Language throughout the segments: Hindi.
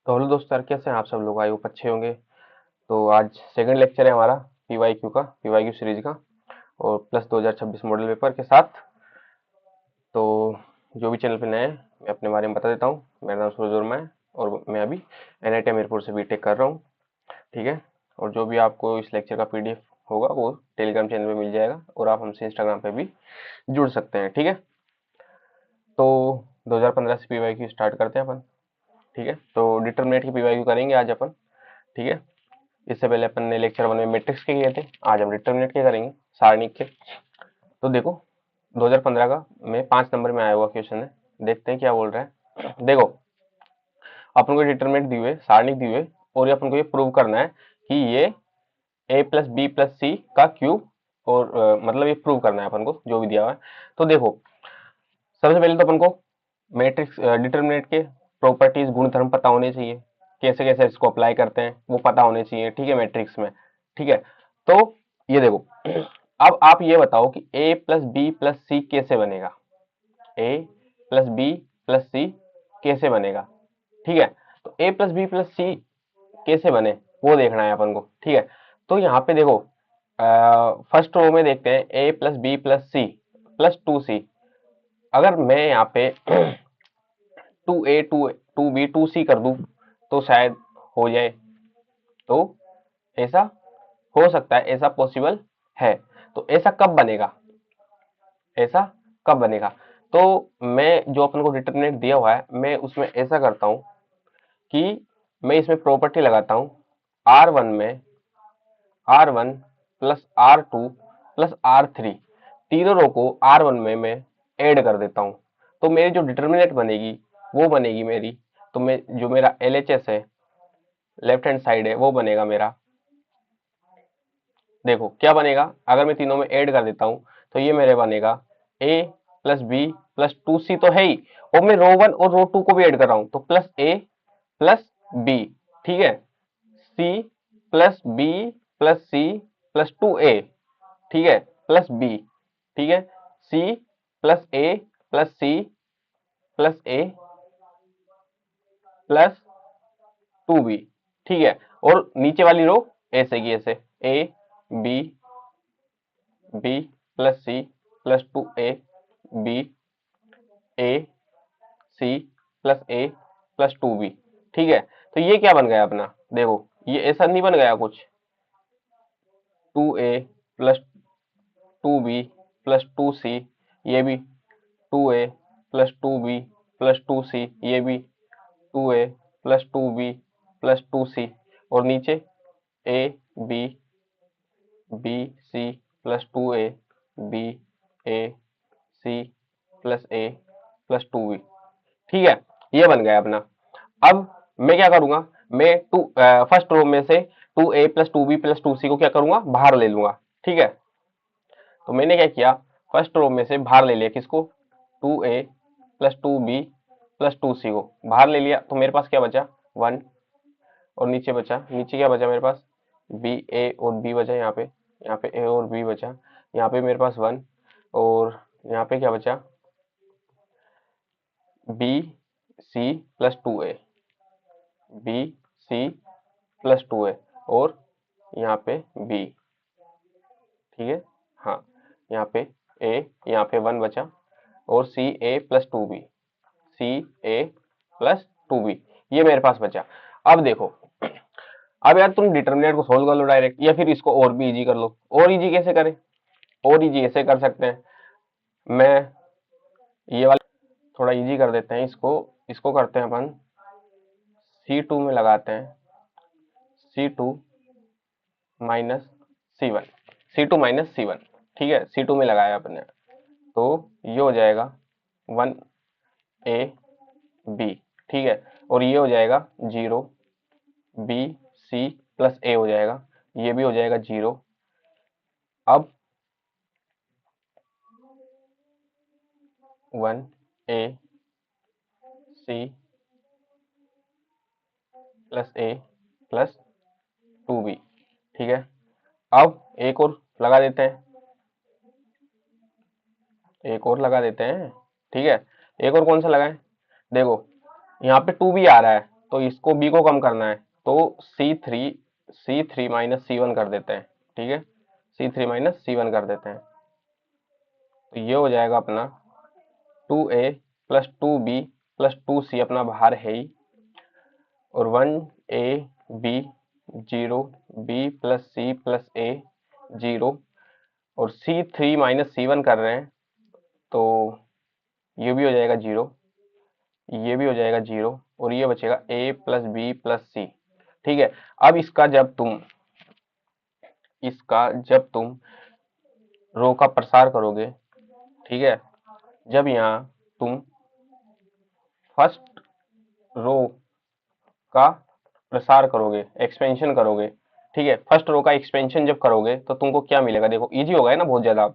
तो हेलो दोस्त यार, कैसे हैं आप सब लोग? आई होप अच्छे होंगे। तो आज सेकंड लेक्चर है हमारा पीवाईक्यू सीरीज का, और प्लस 2026 मॉडल पेपर के साथ। तो जो भी चैनल पे नए हैं, मैं अपने बारे में बता देता हूँ। मेरा नाम सूरज वर्मा है और मैं अभी एनआईटी हमीरपुर से बीटेक कर रहा हूँ। ठीक है। और जो भी आपको इस लेक्चर का पीडीएफ होगा वो टेलीग्राम चैनल पे मिल जाएगा, और आप हमसे इंस्टाग्राम पे भी जुड़ सकते हैं। ठीक है। तो 2015 से पीवाईक्यू स्टार्ट करते हैं अपन। ठीक है। तो डिटरमिनेट की पीवाईक्यू करेंगे आज अपन। ठीक है। इससे पहले अपन ने लेक्चर 1 में मैट्रिक्स के किए थे, आज हम डिटरमिनेंट के करेंगे, सारणिक के। तो देखो 2015 का में 5 नंबर में आया हुआ क्वेश्चन है। देखते हैं क्या बोल रहा है। देखो अपन को डिटरमिनेंट दी हुए, सारणिक दी हुए, और ये अपन को ये प्रूव करना है कि ये a प्लस बी प्लस सी का क्यूब, और मतलब ये प्रूव करना है अपन को जो भी दिया हुआ है। तो देखो सबसे पहले तो अपन को मैट्रिक्स डिटरमिनेंट के प्रॉपर्टीज, गुणधर्म पता होने चाहिए। कैसे कैसे इसको अप्लाई करते हैं वो पता होने चाहिए। ठीक है, मैट्रिक्स में। ठीक है। तो ये देखो, अब आप ये बताओ कि a प्लस बी प्लस सी कैसे बनेगा। a प्लस बी प्लस सी कैसे बनेगा। ठीक है। तो a प्लस बी प्लस सी कैसे बने वो देखना है अपन को। ठीक है। तो यहाँ पे देखो फर्स्ट रो में देखते हैं a plus B plus C plus 2c। अगर मैं यहाँ पे 2a 2b 2c कर दूं तो शायद हो जाए। तो ऐसा हो सकता है, ऐसा पॉसिबल है। तो ऐसा कब बनेगा, ऐसा कब बनेगा? तो मैं जो अपन को डिटरमिनेंट दिया हुआ है, मैं उसमें ऐसा करता हूं कि मैं इसमें प्रॉपर्टी लगाता हूं। R1 में R1 plus R2 plus R3, तीनों रो को R1 में मैं ऐड कर देता हूं। तो मेरी जो डिटरमिनेंट बनेगी वो बनेगी मेरी, तो मैं जो मेरा LHS है, लेफ्ट हैंड साइड है, वो बनेगा मेरा। देखो क्या बनेगा, अगर मैं तीनों में ऐड कर देता हूं तो ये मेरे बनेगा a plus B plus 2c तो है ही, और मैं रो 1 और रो 2 को भी ऐड कर रहा हूं, तो प्लस a प्लस बी। ठीक है। c प्लस बी प्लस सी प्लस 2a। ठीक है, प्लस बी। ठीक है। c plus a plus C plus a plus 2b। ठीक है। और नीचे वाली रो ऐसे की ऐसे a b b plus C plus 2a b a c plus A plus 2b। ठीक है। तो ये क्या बन गया अपना, देखो ये ऐसा नहीं बन गया कुछ, 2a plus 2b plus 2c, ये भी 2a plus 2b plus 2c, ये भी 2a plus 2b plus 2c, और नीचे a b B c plus 2a b a c plus A plus 2b। ठीक है, ये बन गया अपना। अब मैं क्या करूंगा, मैं फर्स्ट रो में से 2a plus 2b plus 2c को क्या करूंगा, बाहर ले लूंगा। ठीक है। तो मैंने क्या किया, फर्स्ट रो में से बाहर ले लिया किसको, 2a plus 2b plus 2c को बाहर ले लिया, तो मेरे पास क्या बचा, 1। और नीचे बचा, नीचे क्या बचा मेरे पास, बी ए और बी बचा, यहाँ पे ए और बी बचा, यहाँ पे मेरे पास 1। और यहाँ पे क्या बचा, b c plus 2a, b c plus 2a, और यहाँ पे बी। ठीक है। हाँ, यहाँ पे ए, यहाँ पे 1 बचा, और सी ए प्लस 2b, सी ए प्लस 2b, ये मेरे पास बचा। अब देखो, अब यार तुम डिटर्मिनेंट को सोल्व कर लो डायरेक्ट, या फिर इसको और भी इजी कर लो। और इजी कैसे करें, और इजी ऐसे कर सकते हैं, मैं ये वाला थोड़ा इजी कर देते हैं इसको। इसको करते हैं अपन C2 में लगाते हैं, C2 minus C1, C2 minus C1। ठीक है, C2 में लगाया अपने, तो ये हो जाएगा 1a b। ठीक है। और ये हो जाएगा 0 b c प्लस a हो जाएगा, ये भी हो जाएगा 0। अब 1a c plus a plus 2b। ठीक है। अब एक और लगा देते हैं, एक और लगा देते हैं। ठीक है। एक और कौन सा लगाएं, देखो यहाँ पे 2b आ रहा है, तो इसको बी को कम करना है, तो सी थ्री माइनस सी वन कर देते हैं। ठीक है, C3 माइनस C1 कर देते हैं, तो ये हो जाएगा अपना 2A plus 2B plus 2C अपना बाहर है ही, और 1AB 0, B plus C plus A 0, और C3 माइनस C1 कर रहे हैं, तो ये भी हो जाएगा 0, ये भी हो जाएगा 0, और ये बचेगा A plus B plus C। ठीक है, अब इसका जब तुम रो का प्रसार करोगे, ठीक है, जब यहाँ तुम फर्स्ट रो का प्रसार करोगे, एक्सपेंशन करोगे, ठीक है, फर्स्ट रो का एक्सपेंशन जब करोगे तो तुमको क्या मिलेगा, देखो इजी होगा है ना बहुत ज्यादा।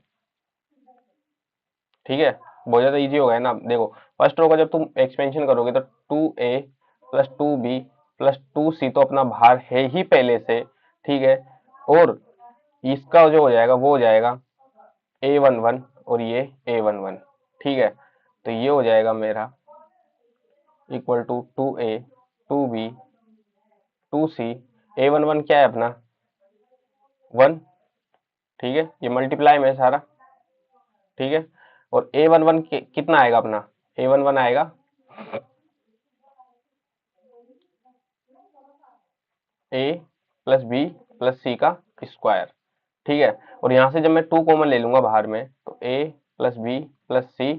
ठीक है, बहुत ज्यादा इजी होगा है ना। देखो फर्स्ट रो का जब तुम एक्सपेंशन करोगे तो 2A plus 2B plus 2C तो अपना बाहर है ही पहले से। ठीक है, और इसका जो हो जाएगा वो हो जाएगा A11 और ये A11। ठीक है, तो ये हो जाएगा मेरा equal to 2A 2B 2C। A11 क्या है अपना 1। ठीक है, ये मल्टीप्लाई में है सारा। ठीक है, और A11 कितना आएगा अपना, A11 आएगा A plus B plus C का स्क्वायर। ठीक है, और यहाँ से जब मैं 2 कॉमन ले लूंगा बाहर में, तो A plus B plus C,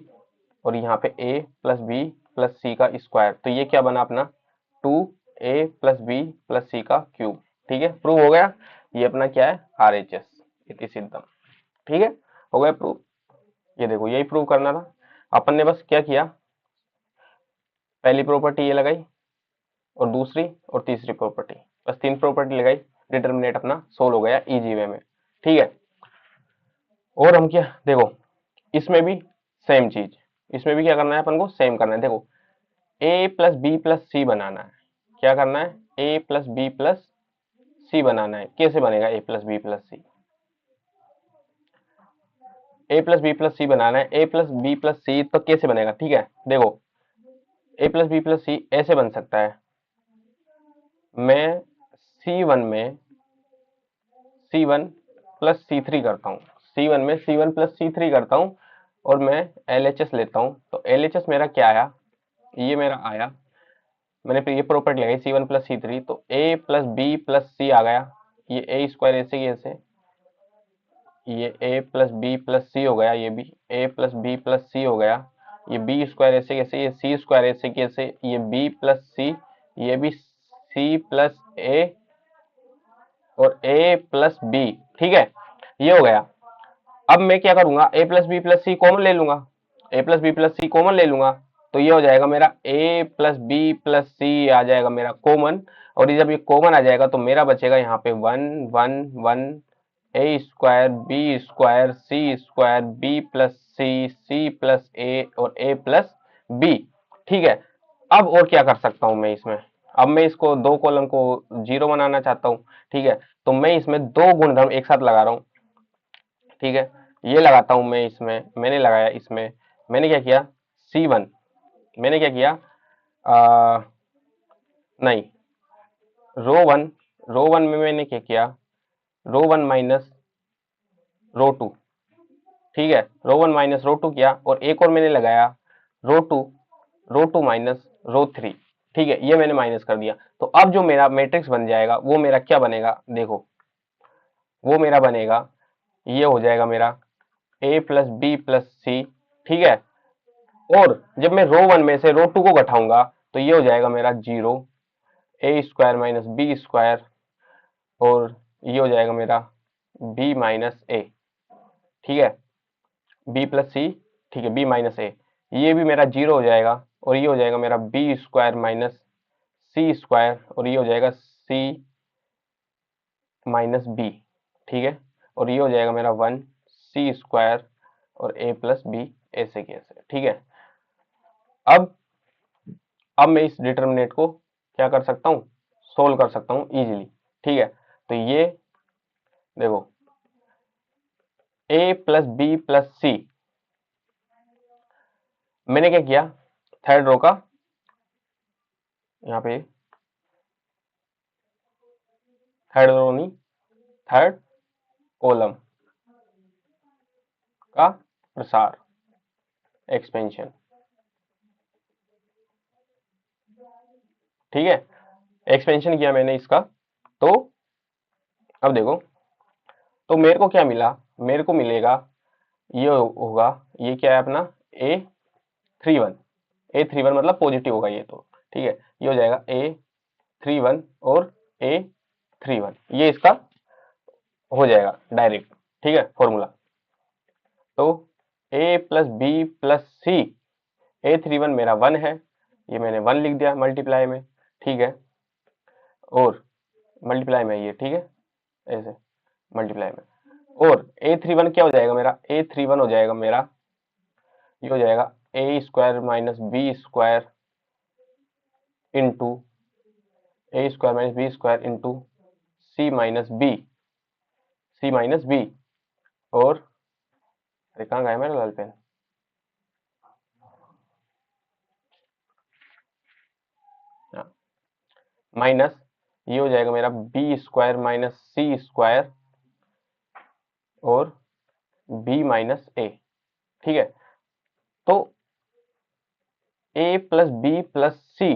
और यहाँ पे A plus B plus C का स्क्वायर, तो ये क्या बना अपना 2A plus B plus C का क्यूब। ठीक है, प्रूव हो गया। ये अपना क्या है RHS इति सिद्धम। ठीक है, हो गया प्रूव। ये देखो यही प्रूव करना था, अपन ने बस क्या किया, पहली प्रॉपर्टी ये लगाई, और दूसरी और तीसरी प्रॉपर्टी, बस 3 प्रॉपर्टी लगाई, डिटर्मिनेट अपना सोल्व हो गया इजी वे में। ठीक है, और हम क्या देखो इसमें भी सेम चीज, इसमें भी क्या करना है अपन को, सेम करना है। देखो ए प्लस बी प्लस सी बनाना है, क्या करना है, ए प्लस बी प्लस सी बनाना है। कैसे बनेगा ए प्लस बी प्लस सी, ए प्लस बी प्लस सी बनाना है, ए प्लस बी प्लस सी तो कैसे बनेगा। ठीक है, देखो ए प्लस बी प्लस सी ऐसे बन सकता है, मैं C1 में C1 प्लस C3 करता हूँ, C1 में C1 प्लस C3 करता हूँ, और मैं LHS लेता हूँ। तो LHS मेरा क्या आया, ये मेरा आया, मैंने फिर ये प्रॉपर्टी लगाई C1 प्लस C3, तो A प्लस बी प्लस सी आ गया, ये ए स्क्वायर ऐसे की ऐसे, ये ए प्लस बी प्लस सी हो गया, ये भी ए प्लस बी प्लस सी हो गया, ये बी स्क्वायर ऐसे कैसे, ये सी स्क्वायर ऐसे कैसे, ये बी प्लस सी, ये भी सी प्लस ए और ए प्लस बी। ठीक है, ये हो गया। अब मैं क्या करूंगा, ए प्लस बी प्लस सी कॉमन ले लूंगा, ए प्लस बी प्लस सी कॉमन ले लूंगा, तो ये हो जाएगा मेरा ए प्लस बी प्लस सी आ जाएगा मेरा कॉमन, और ये जब ये कॉमन आ जाएगा तो मेरा बचेगा यहाँ पे 1 1 1, A square B square C square B plus C plus A और ए प्लस बी। ठीक है, अब और क्या कर सकता हूं मैं इसमें, अब मैं इसको दो कॉलम को जीरो बनाना चाहता हूं। ठीक है, तो मैं इसमें दो गुणधर्म एक साथ लगा रहा हूं। ठीक है, ये लगाता हूं मैं इसमें, मैंने लगाया इसमें, मैंने क्या किया C1, मैंने क्या किया नहीं, रो वन में मैंने क्या किया, रो 1 माइनस रो 2। ठीक है, रो 1 माइनस रो 2 किया, और एक और मैंने लगाया रो 2 माइनस रो 3। ठीक है, ये मैंने माइनस कर दिया, तो अब जो मेरा मैट्रिक्स बन जाएगा वो मेरा क्या बनेगा, देखो वो मेरा बनेगा, ये हो जाएगा मेरा ए प्लस बी प्लस सी। ठीक है, और जब मैं रो 1 में से रो 2 को घटाऊंगा तो ये हो जाएगा मेरा 0, ए स्क्वायर माइनस बी स्क्वायर, और ये हो जाएगा मेरा बी माइनस ए। ठीक है, बी प्लस सी, ठीक है, बी माइनस ए, ये भी मेरा 0 हो जाएगा, और ये हो जाएगा मेरा B square minus C square, और ये हो जाएगा सी माइनस बी। ठीक है, और ये हो जाएगा मेरा 1 C स्क्वायर और ए प्लस बी ऐसे की ऐसे। ठीक है, अब मैं इस डिटर्मिनेंट को क्या कर सकता हूँ, सोल्व कर सकता हूँ इजीली। ठीक है, तो ये देखो ए प्लस बी प्लस सी, मैंने क्या किया, थर्ड रो का यहाँ पे थर्ड रो नहीं, थर्ड कॉलम का प्रसार, एक्सपेंशन। ठीक है, एक्सपेंशन किया मैंने इसका। तो अब देखो, तो मेरे को क्या मिला, मेरे को मिलेगा ये होगा, ये क्या है अपना A31, A31 मतलब पॉजिटिव होगा ये, तो ठीक है, ये हो जाएगा A31 और A31, ये इसका हो जाएगा डायरेक्ट। ठीक है, फॉर्मूला। तो A plus B plus c, A31 मेरा 1 है, ये मैंने 1 लिख दिया मल्टीप्लाई में। ठीक है, और मल्टीप्लाई में ये, ठीक है, ऐसे मल्टीप्लाई में। और A31 क्या हो जाएगा मेरा, A31 हो जाएगा मेरा, ये हो जाएगा A square minus B square into A square minus B square into C minus B, C minus B. और अरे कहाँ गया मेरा लाल पेन, माइनस ये हो जाएगा मेरा B square minus C square और बी माइनस ए। ठीक है, तो ए प्लस बी प्लस सी,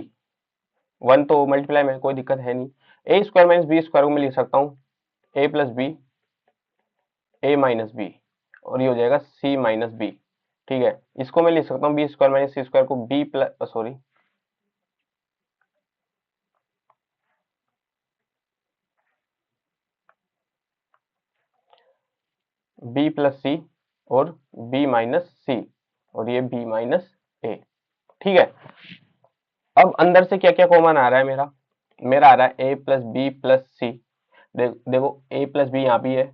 1 तो मल्टीप्लाई में कोई दिक्कत है नहीं। ए स्क्वायर माइनस बी स्क्वायर को मैं लिख सकता हूँ ए plus B, A minus B, और ये हो जाएगा सी माइनस बी। ठीक है, इसको मैं लिख सकता हूँ B square minus C square को B plus, sorry, B plus C और बी माइनस सी, और ये बी माइनस ए। ठीक है, अब अंदर से क्या क्या कॉमन आ रहा है मेरा, मेरा आ रहा है A plus B plus C. देखो ए प्लस बी यहाँ भी है,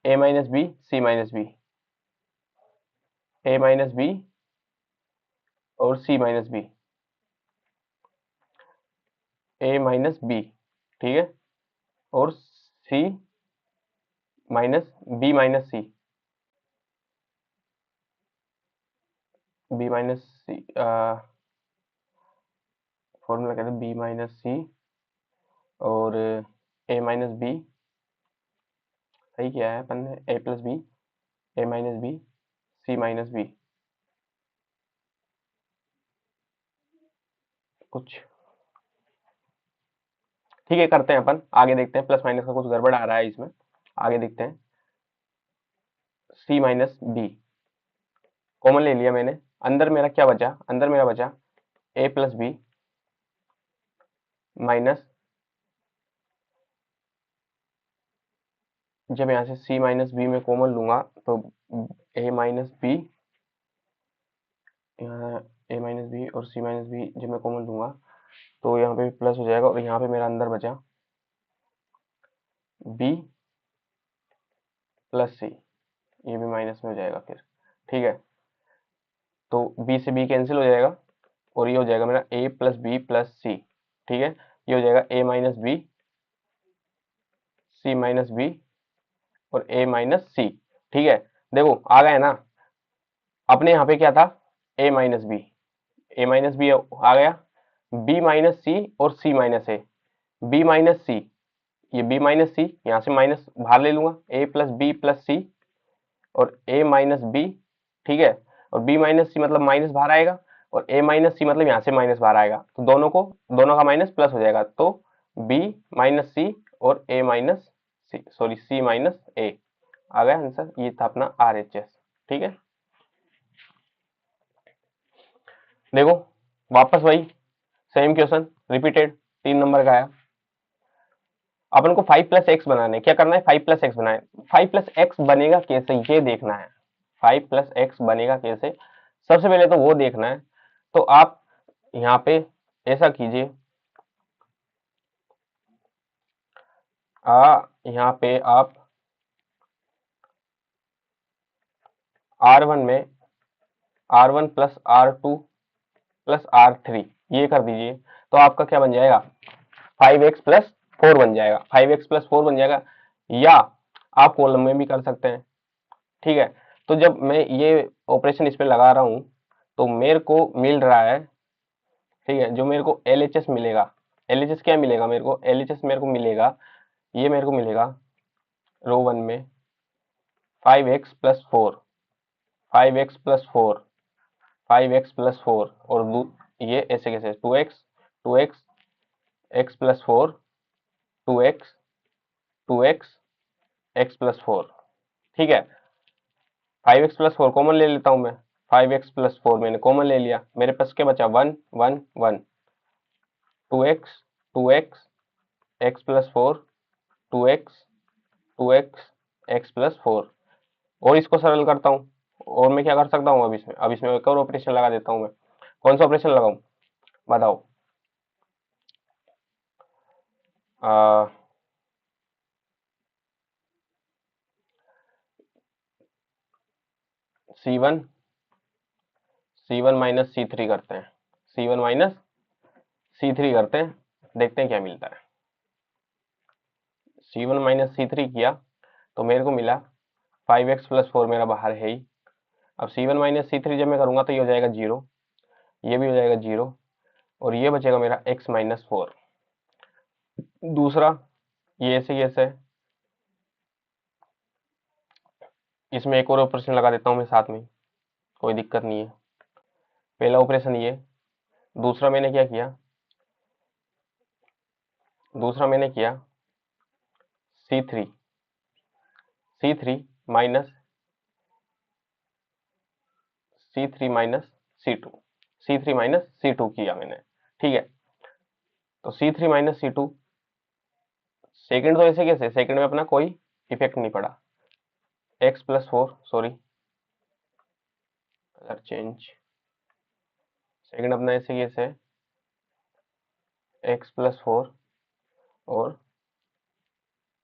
A minus B C minus B, A minus B और C minus B, A minus B, ठीक है, और C minus B minus C, B minus C, formula कहते हैं बी माइनस सी और ए माइनस बी, सही किया है अपन ने, ए plus B, A minus B, C minus B, कुछ ठीक है, करते हैं अपन आगे, देखते हैं प्लस माइनस का कुछ गड़बड़ आ रहा है इसमें, आगे देखते हैं। सी माइनस बी कॉमन ले लिया मैंने, अंदर मेरा क्या बचा, अंदर मेरा बचा ए प्लस बी माइनस, जब यहाँ से सी माइनस बी में कॉमन लूंगा तो ए माइनस बी, यहाँ ए माइनस बी और सी माइनस बी जब मैं कॉमन लूंगा तो यहाँ पे प्लस हो जाएगा, और यहाँ पे मेरा अंदर बचा बी प्लस सी, ये भी माइनस में हो जाएगा फिर। ठीक है, तो बी से बी कैंसिल हो जाएगा, और ये हो जाएगा मेरा ए प्लस बी प्लस सी। ठीक है, ये हो जाएगा ए minus B, C minus B और ए माइनस सी। ठीक है, देखो आ गया ना, अपने यहाँ पे क्या था ए minus B, A minus B आ गया, बी माइनस सी और सी माइनस ए, बी माइनस सी, ये बी माइनस सी, यहाँ से माइनस बाहर ले लूंगा, ए प्लस बी प्लस सी और ए माइनस बी। ठीक है, और बी माइनस सी मतलब माइनस बाहर आएगा, और ए माइनस सी मतलब यहाँ से माइनस बाहर आएगा, तो दोनों का माइनस प्लस हो जाएगा, तो बी माइनस सी और ए माइनस सी, सॉरी सी माइनस ए, आ गया आंसर, ये था अपना आर एच एस। ठीक है, देखो वापस वही सेम क्वेश्चन रिपीटेड, 3 नंबर का है। अपन को 5 + x बनाना है, क्या करना है 5 + x बनाए, 5 + x बनेगा कैसे ये देखना है, 5 + x बनेगा कैसे, सबसे पहले तो वो देखना है। तो आप यहाँ पे ऐसा कीजिए, यहाँ पे आप R1 में R1 plus R2 plus R3 ये कर दीजिए, तो आपका क्या बन जाएगा 5x + 4 बन जाएगा, 5x + 4 बन जाएगा, या आप कॉलम में भी कर सकते हैं। ठीक है, तो जब मैं ये ऑपरेशन इस पे लगा रहा हूं तो मेरे को मिल रहा है, ठीक है, जो मेरे को LHS मिलेगा, LHS क्या मिलेगा मेरे को, LHS मेरे को मिलेगा ये मेरे को मिलेगा रो 1 में 5x plus 4, 5x plus 4, 5x plus 4, और ये ऐसे कैसे 2x, 2x, x plus 4, 2x, 2x, x plus 4। ठीक है, 5x प्लस 4 कॉमन ले लेता हूं मैं। 5x प्लस 4 मैंने कॉमन ले लिया, मेरे पास क्या बचा 1 1 1, 2x, 2x, x plus 4, 2x, 2x, x plus 4। और इसको सरल करता हूँ, और मैं क्या कर सकता हूँ अब इसमें एक और ऑपरेशन लगा देता हूँ मैं। कौन सा ऑपरेशन लगाऊं बताओ? C1, C1 माइनस C3 करते हैं, C1 माइनस C3 करते हैं, देखते हैं क्या मिलता है। C1 माइनस C3 किया तो मेरे को मिला 5x प्लस 4, मेरा बाहर है ही। अब C1 माइनस C3 जब मैं करूंगा तो ये हो जाएगा 0, ये भी हो जाएगा 0, और ये बचेगा मेरा x माइनस 4। दूसरा, ये ऐसे कैसे है, इसमें एक और ऑपरेशन लगा देता हूँ मैं साथ में, कोई दिक्कत नहीं है। पहला ऑपरेशन ये, दूसरा मैंने क्या किया, दूसरा मैंने किया C3, C3 minus C3 minus C2, C3 minus C2 किया मैंने। ठीक है, तो C3 माइनस C2, सेकंड तो ऐसे कैसे, सेकंड में अपना कोई इफेक्ट नहीं पड़ा, x plus 4, sorry colour change, second अपना ऐसे कैसे x प्लस 4 और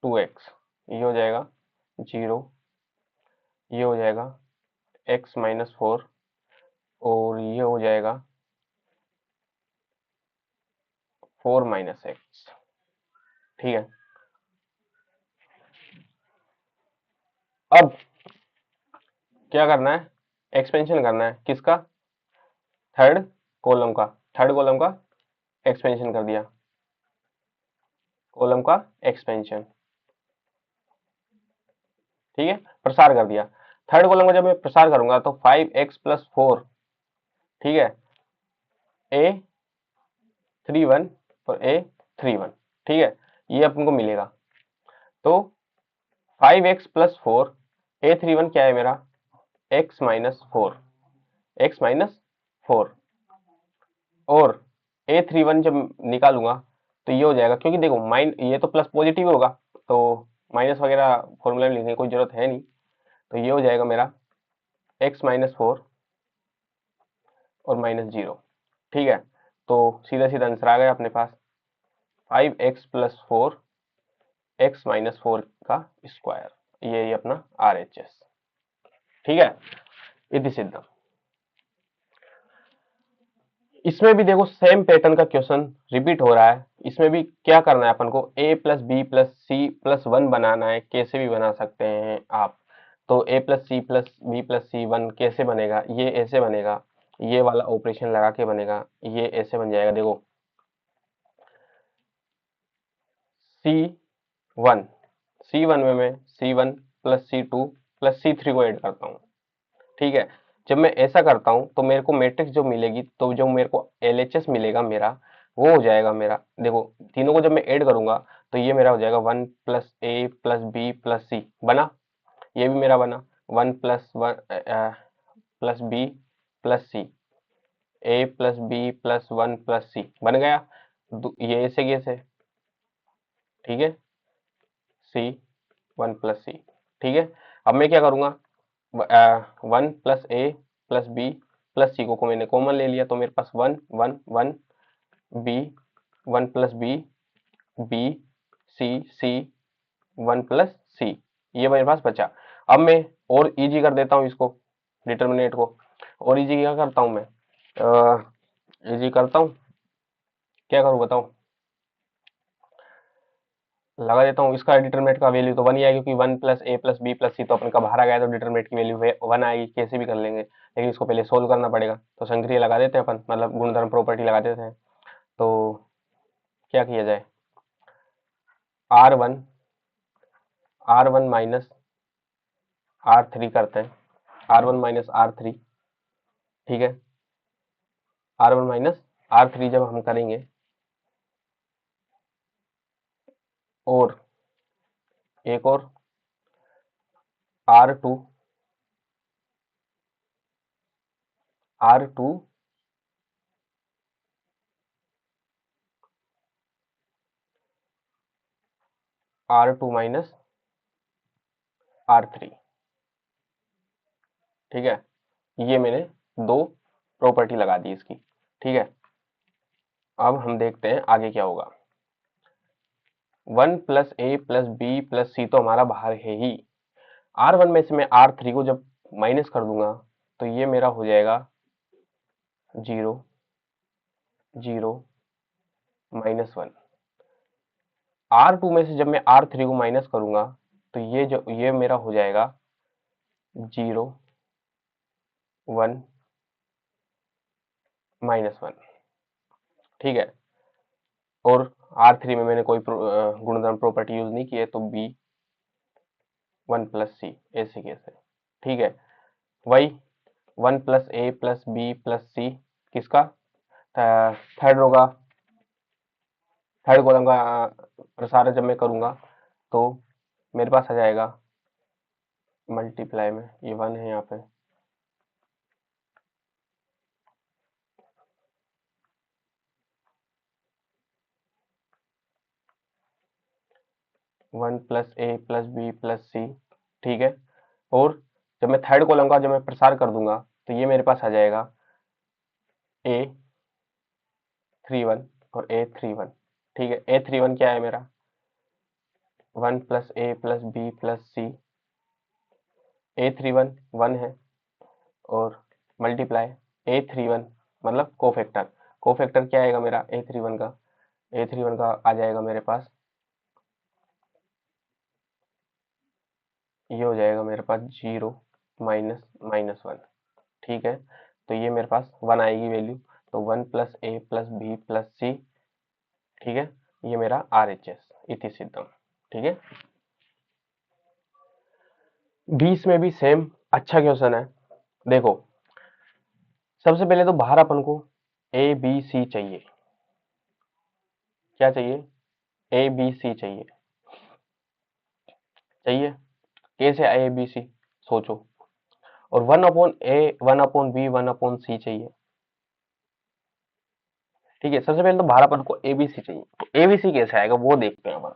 2x, ये हो जाएगा 0, ये हो जाएगा x माइनस 4, और ये हो जाएगा 4 माइनस एक्स। ठीक है, अब क्या करना है, एक्सपेंशन करना है किसका, थर्ड कॉलम का, थर्ड कॉलम का एक्सपेंशन कर दिया, कॉलम का एक्सपेंशन। ठीक है, प्रसार कर दिया। थर्ड कॉलम का जब मैं प्रसार करूंगा तो 5x प्लस 4, ठीक है, A31 और A31, ठीक है, ये अपन को मिलेगा। तो 5x प्लस 4, A31 क्या है मेरा, x माइनस 4, x माइनस 4, और A31 जब निकालूंगा तो ये हो जाएगा, क्योंकि देखो ये तो प्लस पॉजिटिव होगा, तो माइनस वगैरह फॉर्मूला में लिखने की कोई जरूरत है नहीं, तो ये हो जाएगा मेरा x माइनस 4 और माइनस 0। ठीक है, तो सीधा सीधा आंसर आ गया अपने पास 5x प्लस 4 x माइनस 4 का स्क्वायर, ये अपना RHS। ठीक है, इति सिद्धम। इसमें भी देखो सेम पैटर्न का क्वेश्चन रिपीट हो रहा है। इसमें भी क्या करना है अपन को, a plus B plus C plus 1 बनाना है, कैसे भी बना सकते हैं आप। तो a plus C plus B plus C 1 कैसे बनेगा, ये ऐसे बनेगा, ये वाला ऑपरेशन लगा के बनेगा, ये ऐसे बन जाएगा। देखो C1, C1 में मैं C1 plus C2 plus C3 को ऐड करता हूँ। ठीक है, जब मैं ऐसा करता हूं तो मेरे को मैट्रिक्स जो मिलेगी, तो जो मेरे को LHS मिलेगा मेरा, वो हो जाएगा मेरा, देखो तीनों को जब मैं ऐड करूंगा तो ये मेरा हो जाएगा 1 प्लस ए प्लस बी प्लस सी, बना, ये भी मेरा बना 1 प्लस 1 प्लस बी प्लस सी, ए प्लस बी प्लस 1 प्लस सी बन गया। ये ऐसे कैसे, ठीक है, सी 1 प्लस सी। ठीक है, अब मैं क्या करूंगा, 1 प्लस ए प्लस बी प्लस सी को मैंने कॉमन ले लिया, तो मेरे पास 1 1 1 B, 1 plus B, B C C 1 plus C, ये मेरे पास बचा। अब मैं और इजी कर देता हूँ इसको, डिटर्मिनेट को और इजी क्या करता हूँ मैं, इजी करता हूँ, क्या करूँ बताओ, लगा देता हूँ, इसका डिटरमिनेंट का वैल्यू तो 1 ही आएगा, क्योंकि 1 प्लस ए प्लस बी प्लस सी तो अपन का बाहर आ गया, तो डिटरमिनेंट की वैल्यू 1 आएगी, कैसे भी कर लेंगे, लेकिन इसको पहले सोल्व करना पड़ेगा। तो संक्रिया लगा देते हैं अपन, मतलब गुणधर्म प्रॉपर्टी लगा देते हैं। तो क्या किया जाए, R1 R1 माइनस R3 करते हैं, R1 माइनस R3, ठीक है। R1 माइनस R3 जब हम करेंगे, और एक और R2 R2 R2 minus R3, ठीक है। ये मैंने दो प्रॉपर्टी लगा दी इसकी, ठीक है। अब हम देखते हैं आगे क्या होगा। 1 प्लस ए प्लस बी प्लस सी तो हमारा बाहर है ही। R1 में से मैं R3 को जब माइनस कर दूंगा तो ये मेरा हो जाएगा 0 0 -1। R2 में से जब मैं R3 को माइनस करूंगा तो ये मेरा हो जाएगा 0 1 -1, ठीक है। और R3 में मैंने कोई गुणधर्म प्रॉपर्टी यूज नहीं की है, तो B 1 प्लस सी ऐसे कैसे, ठीक है। वही 1 प्लस ए प्लस बी प्लस सी किसका, थर्ड रो का, थर्ड कॉलम का प्रसार जब मैं करूंगा तो मेरे पास आ जाएगा मल्टीप्लाई में, ये 1 है यहाँ पे, 1 प्लस ए प्लस बी प्लस सी, ठीक है। और जब मैं थर्ड कॉलम का जब मैं प्रसार कर दूंगा तो ये मेरे पास आ जाएगा A31 और A31, ठीक है। A31 क्या है मेरा, 1 प्लस ए plus B plus c, A31 1 है, और मल्टीप्लाई A31 मतलब कोफैक्टर, कोफैक्टर क्या आएगा मेरा A31 का, A31 का आ जाएगा मेरे पास, ये हो जाएगा मेरे पास 0 -1, ठीक है। तो ये मेरे पास 1 आएगी वैल्यू, तो 1 प्लस ए प्लस बी प्लस सी, ठीक है। ये मेरा RHS इति सिद्धम, ठीक है। 20 में भी सेम अच्छा क्वेश्चन है। देखो सबसे पहले तो बाहर अपन को ABC चाहिए, क्या चाहिए, ABC चाहिए, चाहिए। कैसे ABC सोचो, और 1/A 1/B 1/C चाहिए, ठीक है। सबसे पहले तो बाहर अपन को ABC चाहिए, तो ABC कैसे आएगा वो देखते हैं अपन।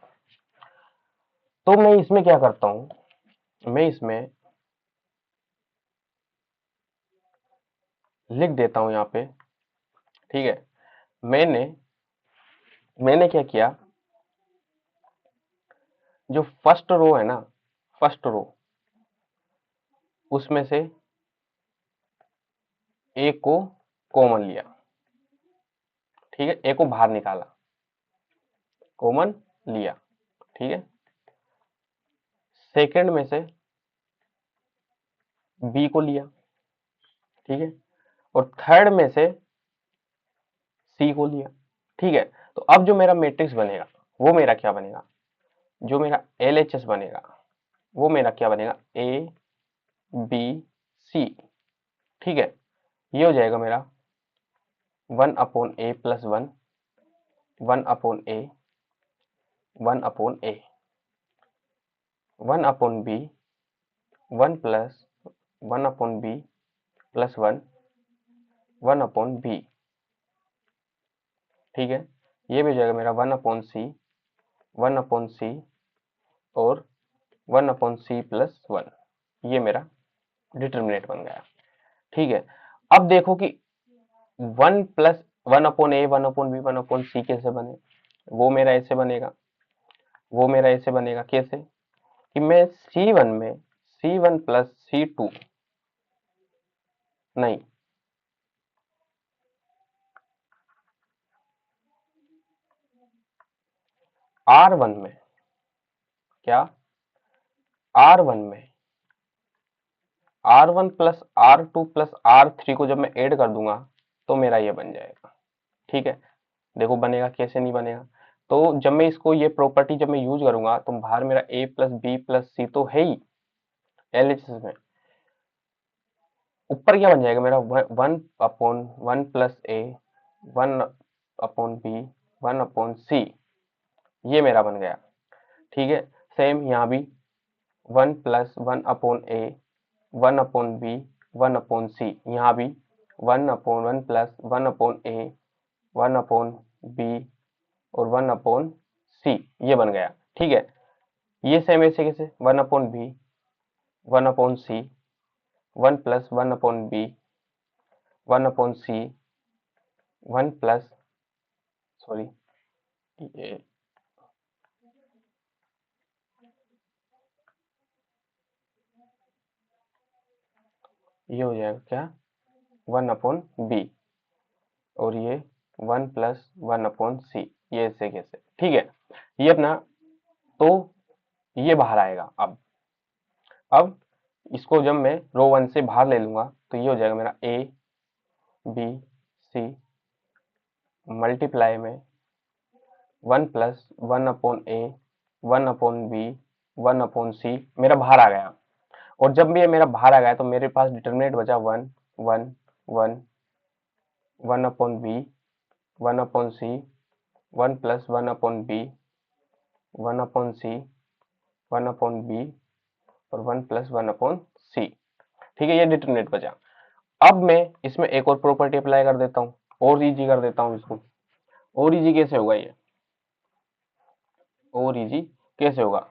तो मैं इसमें क्या करता हूं, मैं इसमें लिख देता हूं यहाँ पे, ठीक है। मैंने मैंने क्या किया, जो फर्स्ट रो है ना, फर्स्ट रो उसमें से ए को कॉमन लिया, ठीक है। ए को बाहर निकाला, कॉमन लिया, ठीक है। सेकंड में से बी को लिया, ठीक है। और थर्ड में से सी को लिया, ठीक है। तो अब जो मेरा मैट्रिक्स बनेगा वो मेरा क्या बनेगा, जो मेरा LHS बनेगा वो मेरा क्या बनेगा, ABC, ठीक है। ये हो जाएगा मेरा 1/A plus 1 1/A 1/A 1/B 1 plus 1/B plus 1 1/B, ठीक है। ये भी हो जाएगा मेरा 1/C 1/C और 1/C प्लस 1, ये मेरा डिटर्मिनेंट बन गया, ठीक है। अब देखो कि 1 प्लस 1/A 1/B 1/C कैसे बने, वो मेरा ऐसे बनेगा, वो मेरा ऐसे बनेगा कैसे, कि मैं C1 में C1 प्लस C2, नहीं, R1 में, क्या, R1 में R1 plus R2 plus R3 को जब मैं ऐड कर दूंगा तो मेरा ये बन जाएगा, ठीक है। देखो बनेगा कैसे, नहीं बनेगा, तो जब मैं इसको ये प्रॉपर्टी जब मैं यूज करूंगा तो बाहर मेरा a प्लस बी प्लस सी तो है ही एलएचएस में, ऊपर क्या बन जाएगा मेरा 1/1 प्लस ए 1/बी 1/सी, ये मेरा बन गया। ठीक है, सेम यहाँ भी 1+1/ए 1/बी 1/सी, यहाँ भी 1/1+1/ए 1/बी और 1/सी, ये बन गया। ठीक है, ये सेम ऐसे कैसे 1/बी 1/सी 1+1/बी 1/सी 1 प्लस सॉरी ये हो जाएगा क्या 1/बी और ये 1+1/सी, ये ऐसे कैसे। ठीक है, ये अपना, तो ये बाहर आएगा। अब इसको जब मैं रो 1 से बाहर ले लूंगा तो ये हो जाएगा मेरा ए बी सी मल्टीप्लाई में 1+1/ए 1/बी 1/सी मेरा बाहर आ गया। और जब भी ये मेरा बाहर आ गया तो मेरे पास डिटर्मिनेंट बचा 1 1 1 1/बी 1/सी 1+1/बी 1/सी 1/बी और 1+1/सी। ठीक है, ये डिटर्मिनेंट बचा। अब मैं इसमें एक और प्रॉपर्टी अप्लाई कर देता हूँ, और इजी कर देता हूँ इसको। और इजी कैसे होगा ये, और इजी कैसे होगा,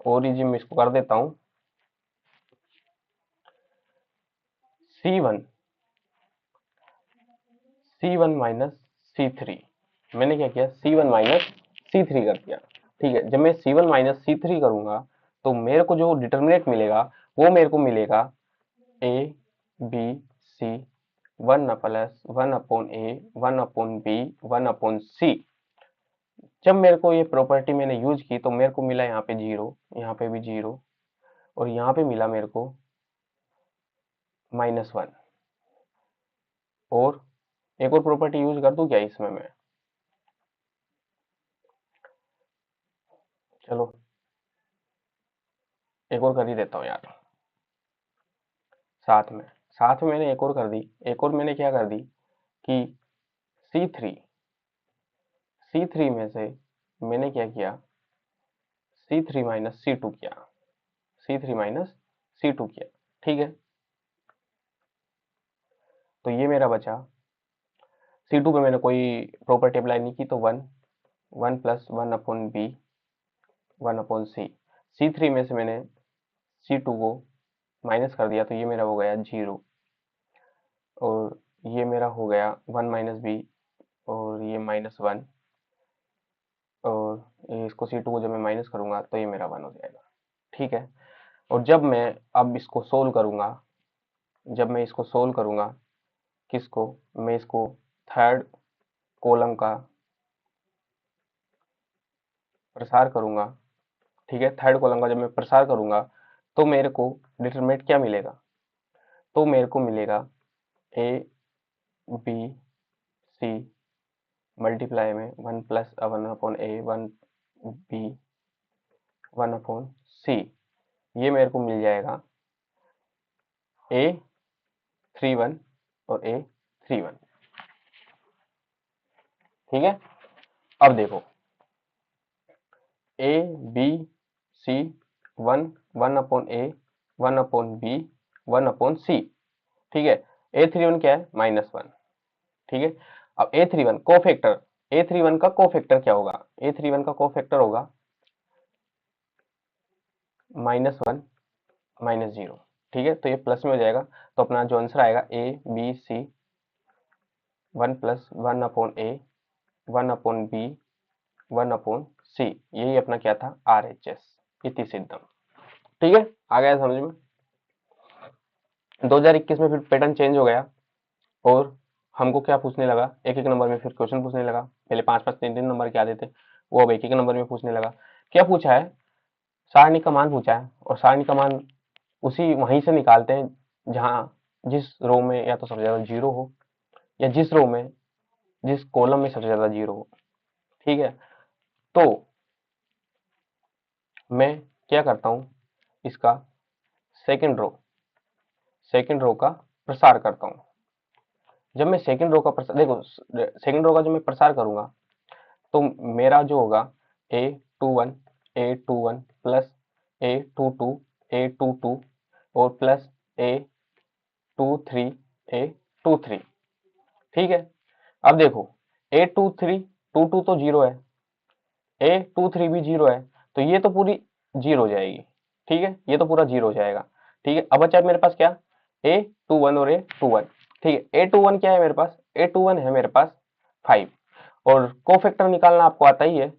और इजी मैं इसको कर देता हूँ C1 माइनस C3। मैंने क्या किया C1 माइनस C3 कर दिया। ठीक है, जब मैं C1 माइनस C3 करूंगा तो मेरे को जो डिटर्मिनेंट मिलेगा वो मेरे को मिलेगा A B C 1+1/A 1/B 1/C। जब मेरे को ये प्रॉपर्टी मैंने यूज की तो मेरे को मिला यहाँ पे 0, यहाँ पे भी 0 और यहाँ पे मिला मेरे को -1। और एक और प्रॉपर्टी यूज कर दूं क्या इसमें मैं, चलो एक और कर ही देता हूँ यार। साथ में मैंने एक और कर दी, एक और मैंने क्या कर दी कि C3 में से मैंने क्या किया C3 माइनस C2 किया, C3 माइनस C2 किया। ठीक है, तो ये मेरा बचा। C2 पे मैंने कोई प्रॉपर्टी अप्लाई नहीं की तो 1+1/B 1/C। C3 में से मैंने C2 को माइनस कर दिया तो ये मेरा हो गया 0 और ये मेरा हो गया 1-B और ये -1 और इसको C2 को जब मैं माइनस करूंगा तो ये मेरा 1 हो जाएगा। ठीक है, और जब मैं अब इसको सोल्व करूंगा, जब मैं इसको सोल्व करूंगा किसको, मैं इसको थर्ड कॉलम का प्रसार करूंगा। ठीक है, थर्ड कॉलम का जब मैं प्रसार करूंगा तो मेरे को डिटरमिनेंट क्या मिलेगा, तो मेरे को मिलेगा ए बी सी मल्टीप्लाई में 1+1/A 1B 1/C, ये मेरे को मिल जाएगा A31 और A31। ठीक है, अब देखो A B C 1/A 1/B 1/C। ठीक है, A31 क्या है -1। ठीक है, अब A31 कोफैक्टर, A31 का कोफैक्टर क्या होगा, A31 का कोफैक्टर होगा -1 -0। ठीक है, तो ये प्लस में हो जाएगा, तो अपना जो आंसर आएगा ABC 1+1/A 1/B 1/C, यही अपना क्या था RHS इति सिद्धम। ठीक है, आ गया समझ में। 2021 में फिर पैटर्न चेंज हो गया और हमको क्या पूछने लगा, एक एक नंबर में फिर क्वेश्चन पूछने लगा। पहले 5-5 3-3 नंबर के आते थे, वो अब एक एक नंबर में पूछने लगा। क्या पूछा है, सारणी का मान पूछा है और सारणी का मान उसी वहीं से निकालते हैं जहां जिस रो में या तो सबसे ज्यादा 0 हो या जिस रो में जिस कॉलम में सबसे ज्यादा 0 हो। ठीक है, तो मैं क्या करता हूं, इसका सेकेंड रो का प्रसार करता हूं। जब मैं सेकेंड रो का प्रसार, देखो सेकेंड रो का जब मैं प्रसार करूंगा तो मेरा जो होगा A21 A21 plus A22 A22 और प्लस A23 A23। ठीक है, अब देखो A23 22 तो जीरो है, A23 भी जीरो है, तो ये तो पूरी जीरो हो जाएगी। ठीक है, ये तो पूरा जीरो हो जाएगा। ठीक है, अब बचा मेरे पास क्या, A21 और A21। ठीक है, A21 क्या है मेरे पास, A21 है मेरे पास 5, और कोफैक्टर निकालना आपको आता ही है,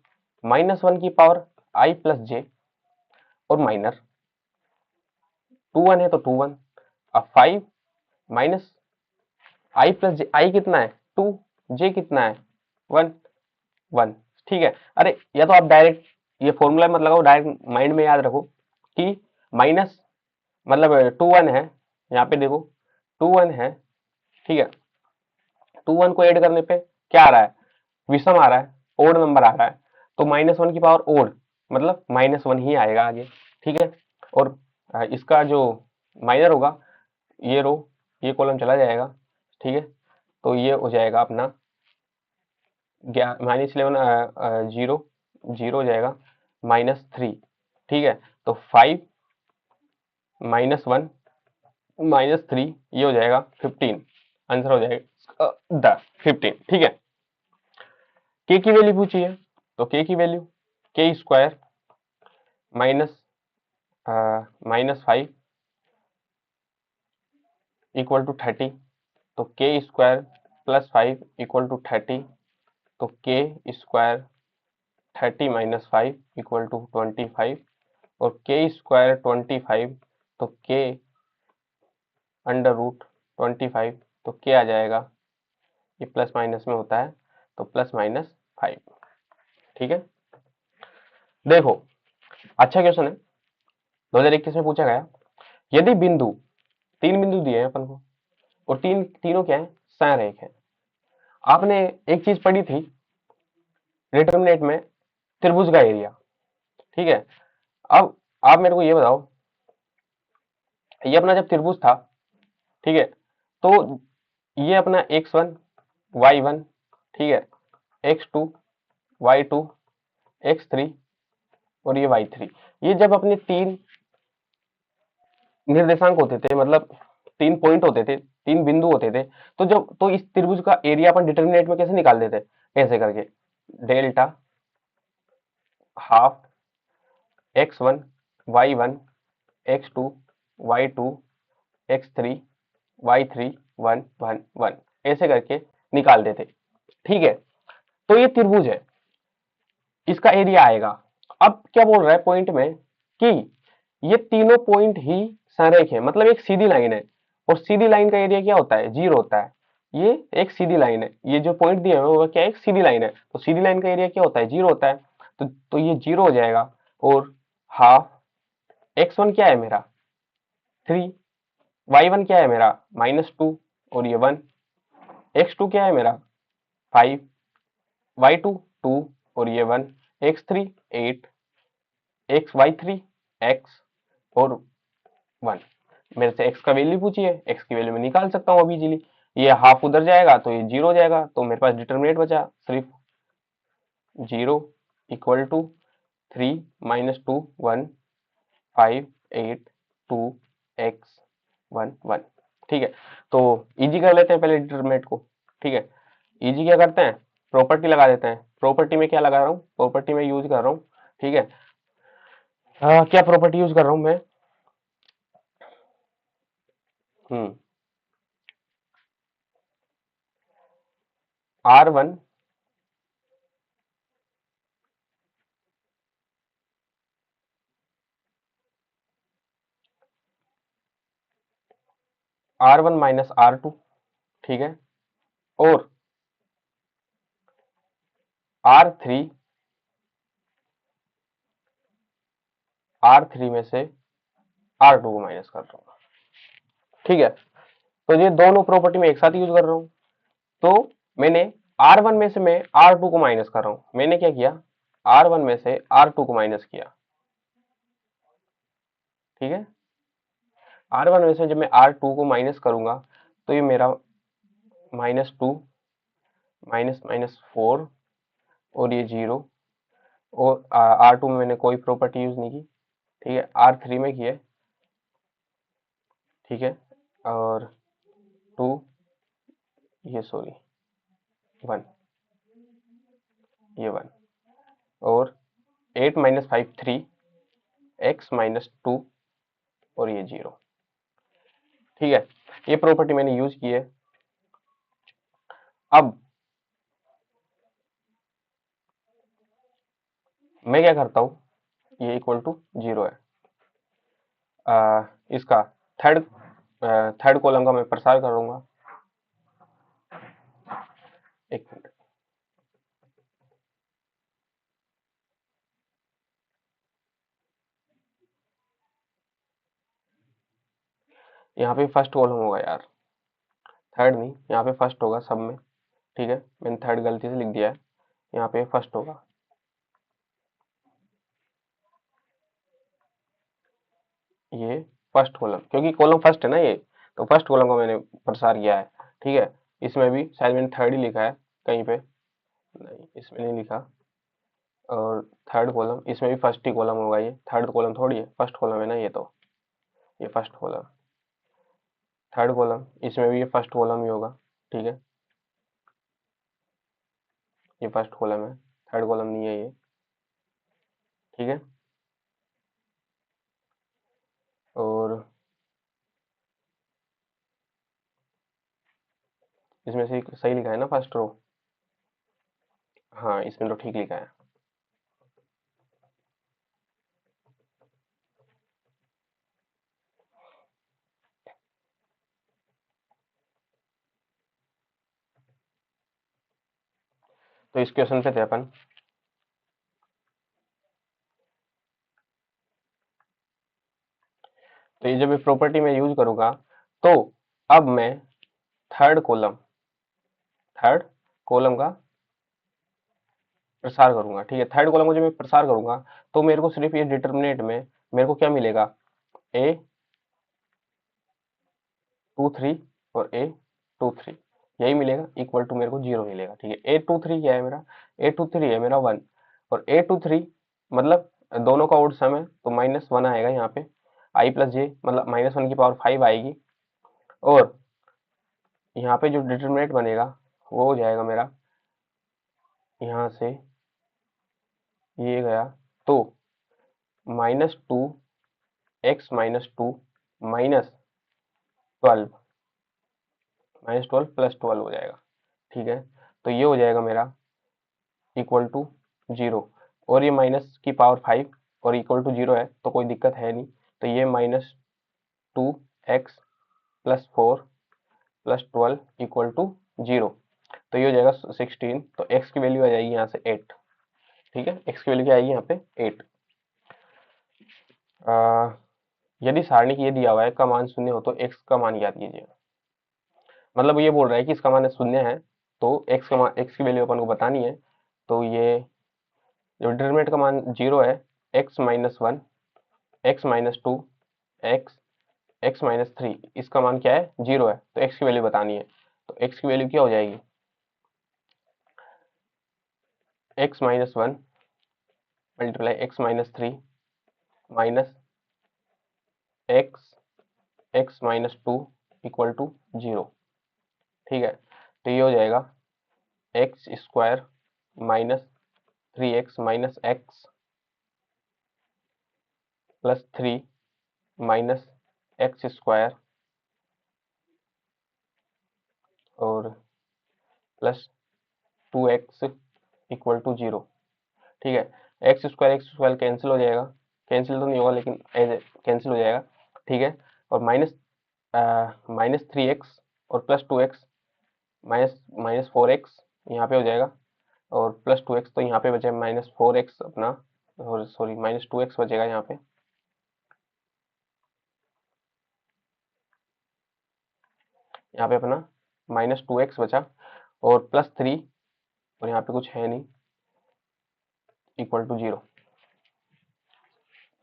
-1 की पावर I प्लस जे और माइनर 21 है तो 21। अब 5 माइनस I प्लस जे, आई कितना है 2, जे कितना है 1 1। ठीक है, अरे या तो आप डायरेक्ट ये फॉर्मूला मत लगाओ, डायरेक्ट माइंड में याद रखो कि माइनस मतलब 2 1 है, यहाँ पे देखो 2 1 है। ठीक है, 2 1 को ऐड करने पे क्या आ रहा है, विषम आ रहा है, ओड नंबर आ रहा है, तो -1 की पावर ओड मतलब -1 ही आएगा आगे। ठीक है, और इसका जो माइनर होगा, ये रो ये कॉलम चला जाएगा। ठीक है, तो ये हो जाएगा अपना -11 जीरो जीरो हो जाएगा -3। ठीक है, तो 5 -1 -3 ये हो जाएगा 15, आंसर हो जाएगा द 15। ठीक है, के की वैल्यू पूछी है, तो के की वैल्यू के स्क्वायर माइनस -5 इक्वल टू 30, तो के स्क्वायर प्लस 5 इक्वल टू 30, तो के स्क्वायर 30 माइनस 5 इक्वल टू 25, और के स्क्वायर 25, तो के अंडर रूट 25, तो के आ जाएगा, ये प्लस माइनस में होता है तो +-5। ठीक है, देखो अच्छा क्वेश्चन है, 2021 में पूछा गया, यदि बिंदु 3 बिंदु दिए हैं अपन को और तीनों क्या है, संरेख है। आपने एक चीज पढ़ी थी डिटरमिनेंट में, त्रिभुज का एरिया। ठीक है, अब आप मेरे को ये बताओ, ये अपना जब त्रिभुज था, ठीक है, तो ये अपना x1 y1, ठीक है, x2 y2 x3 और ये y3, ये जब अपने 3 निर्देशांक होते थे, मतलब 3 पॉइंट होते थे, 3 बिंदु होते थे, तो जब तो इस त्रिभुज का एरिया अपन डिटरमिनेंट में कैसे निकाल देते, ऐसे करके delta half x1 y1 x2 y2 x3 y3 1 1 1 ऐसे करके निकाल देते। ठीक है, तो ये त्रिभुज है, इसका एरिया आएगा। अब क्या बोल रहा है पॉइंट में कि ये तीनों पॉइंट ही संरेख है, मतलब एक सीधी लाइन है, और सीधी लाइन का एरिया क्या होता है, 0 होता है। ये एक सीधी लाइन है, ये जो पॉइंट दिए हुए वो क्या है, एक सीधी लाइन है, तो सीधी लाइन का एरिया क्या होता है, 0 होता है। तो ये 0 हो जाएगा, और हाफ x1 क्या है मेरा 3, y1 क्या है मेरा -2 और ये 1, x2 क्या है मेरा 5, y2 2 और ये 1, x3 8, y3 x और 1। मेरे से x का वैल्यू पूछी है, x की वैल्यू मैं निकाल सकता हूँ अभी इजीली, ये हाफ उधर जाएगा तो ये 0 हो जाएगा, तो मेरे पास डिटरमिनेंट बचा सिर्फ 0 इक्वल टू 3 -2 1 5 8 2 x 1 1। ठीक है, तो इजी कर लेते हैं पहले डिटरमिनेंट को। ठीक है, इजी क्या करते हैं, प्रॉपर्टी लगा देते हैं। प्रॉपर्टी में क्या लगा रहा हूँ, प्रॉपर्टी में यूज कर रहा हूँ। ठीक है, क्या प्रॉपर्टी यूज कर रहा हूँ मैं, R1 R1 माइनस R2, ठीक है, और R3 में से R2 को माइनस कर रहा हूँ। ठीक है, तो ये दोनों प्रॉपर्टी में एक साथ यूज कर रहा हूँ। तो मैंने R1 में से मैं R2 को माइनस कर रहा हूँ। मैंने क्या किया, R1 में से R2 को माइनस किया, ठीक है। R1 में से जब मैं R2 को माइनस करूंगा तो ये मेरा -2 -4 और ये 0, और R2 में मैंने कोई प्रॉपर्टी यूज नहीं की, ठीक है। R3 में की है, ठीक है। और 2, ये सॉरी 1, ये 1, और 8 - 5 3, x -2 और ये 0, ठीक है। ये प्रॉपर्टी मैंने यूज की है। अब मैं क्या करता हूँ, ये इक्वल टू 0 है, इसका थर्ड थर्ड कॉलम का मैं प्रसार करूंगा। एक मिनट, यहाँ पे फर्स्ट कॉलम होगा यार, थर्ड नहीं, यहाँ पे फर्स्ट होगा सब में, ठीक है। मैंने थर्ड गलती से लिख दिया है, यहाँ पे फर्स्ट होगा। ये फर्स्ट कॉलम, क्योंकि कॉलम फर्स्ट है ना ये, तो फर्स्ट कॉलम का मैंने प्रसार किया है, ठीक है। इसमें भी शायद मैंने थर्ड ही लिखा है कहीं पे, नहीं इसमें नहीं लिखा। और थर्ड कॉलम, इसमें भी फर्स्ट ही कॉलम होगा, ये थर्ड कॉलम थोड़ी है, फर्स्ट कॉलम है ना ये, तो ये फर्स्ट कॉलम, थर्ड कॉलम, इसमें भी ये फर्स्ट कॉलम ही होगा, ठीक है। ये फर्स्ट कॉलम है, थर्ड कॉलम नहीं है ये, ठीक है। और इसमें से सही लिखा है ना फर्स्ट रो, हाँ इसमें तो ठीक लिखा है। तो इस क्वेश्चन पे थे अपन, तो ये जब ये प्रॉपर्टी में यूज करूंगा तो अब मैं थर्ड कॉलम थर्ड कॉलम का प्रसार करूंगा, ठीक है। थर्ड कॉलम को जब मैं प्रसार करूंगा तो मेरे को सिर्फ ये डिटर्मिनेंट में मेरे को क्या मिलेगा, A23 और A23 यही मिलेगा, इक्वल टू मेरे को 0 मिलेगा, ठीक है। A23 क्या है मेरा, A23 है मेरा 1, और A23 मतलब दोनों का ओड सम है, तो -1 आएगा यहाँ पे, I प्लस जे मतलब -1 की पावर 5 आएगी, और यहाँ पे जो डिटरमिनेंट बनेगा वो हो जाएगा मेरा, यहाँ से ये गया, तो -2 x -2 -12 -12 + 12 हो जाएगा, ठीक है। तो ये हो जाएगा मेरा इक्वल टू 0, और ये माइनस की पावर 5 और इक्वल टू 0 है तो कोई दिक्कत है नहीं, तो ये -2x + 4 + 12 इक्वल टू 0, तो ये हो जाएगा 16, तो x की वैल्यू आ जाएगी यहाँ से 8, ठीक है। x की वैल्यू क्या आएगी यहाँ पे 8। यदि सारणी की ये दिया हुआ है का मान 0 हो तो x का मान ज्ञात कीजिए, मतलब ये बोल रहा है कि इसका मान 0 है तो x का मान, x की वैल्यू अपन को बतानी है, तो ये जो डिटरमिनेंट का मान 0 है, x -1 x -2 x x-3, इसका मान क्या है 0 है, तो x की वैल्यू बतानी है, तो x की वैल्यू क्या हो जाएगी, x-1 multiply x-3 minus x x-2 equal to 0, ठीक है। तो ये हो जाएगा x² -3x x + 3 -x² और +2x इक्वल टू 0, ठीक है। x² कैंसिल हो जाएगा, कैंसिल तो नहीं होगा लेकिन एज कैंसिल हो जाएगा, ठीक है। और -3x और +2x -4x यहाँ पे हो जाएगा, और +2x तो यहाँ पे बचे -4x अपना, और सॉरी -2x बचेगा यहाँ पे, यहाँ पे अपना -2x बचा, और +3, और यहाँ पे कुछ है नहीं, इक्वल टू 0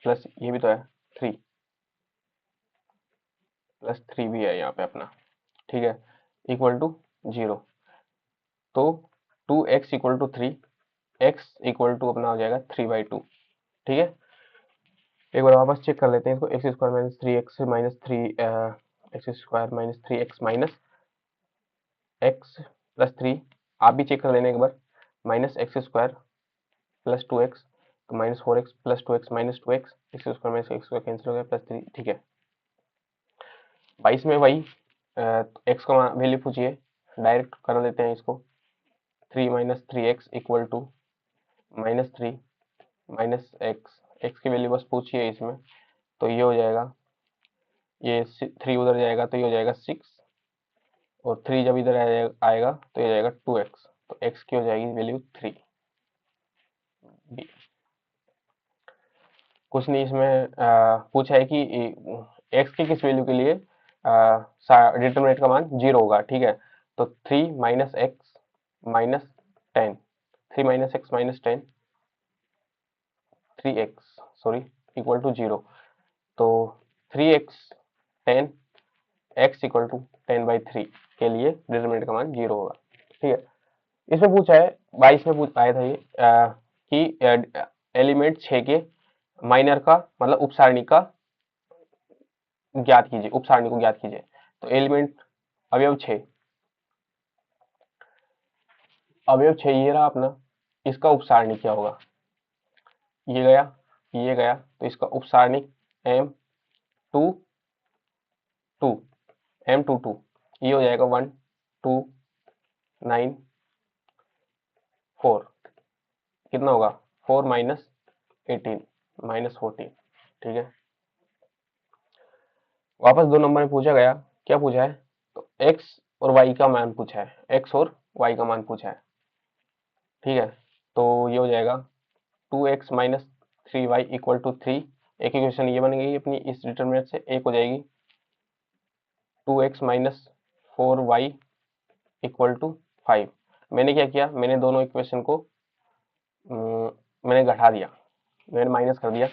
प्लस ये भी तो है 3 प्लस 3 भी है यहाँ पे अपना, ठीक है, इक्वल टू 0। तो 2x equal to 3, x equal to अपना हो जाएगा 3/2, ठीक है। एक बार वापस चेक कर लेते हैं इसको, X square minus 3x minus 3 X square minus 3x minus X plus 3, आप भी चेक कर लेना एक बार, minus X square plus 2x, तो minus 4x plus 2x minus 2x, X square minus X square cancel हो गया, प्लस 3, ठीक है। 22 में वही एक्स का वैल्यू पूछिए, डायरेक्ट कर देते हैं इसको, 3 minus 3x equal to minus 3 minus x की वैल्यू बस पूछिए इसमें, तो ये हो जाएगा, ये 3 उधर जाएगा तो ये हो जाएगा 6, और 3 जब इधर आएगा तो ये जाएगा 2x, तो x की हो जाएगी वैल्यू 3। कुछ नहीं, इसमें पूछा है कि x की किस वैल्यू के लिए डिटरमिनेंट का मान 0 होगा, ठीक है। तो 3 minus x minus 10, 3 minus x minus 10, 3x sorry equal to 0। तो 3x 10, x इक्वल टू 10/3 के लिए डिटरमिनेंट का मान 0 होगा, ठीक है। इसमें पूछा है 22 में पूछ आया था ये कि एलिमेंट 6 के माइनर का मतलब उपसारणी का ज्ञात कीजिए, उपसारणी को ज्ञात कीजिए। तो एलिमेंट अवयव 6, अवयव 6 ये रहा अपना, इसका उपसारणी क्या होगा, ये गया ये गया, तो इसका उपसारणी m2 2 m2 ये हो जाएगा 1 2 9 4, कितना होगा 4 माइनस 18 माइनस 14, ठीक है। वापस 2 नंबर में पूछा गया, क्या पूछा है, तो x और y का मान पूछा है, x और y का मान पूछा है, ठीक है। तो ये हो जाएगा 2x minus 3y equal to 3, एक इक्वेशन ये बन गई अपनी इस डिटरमिनेंट से, एक हो जाएगी 2x minus 4y equal to 5। मैंने क्या किया, मैंने दोनों इक्वेशन को मैंने घटा दिया, मैंने माइनस कर दिया,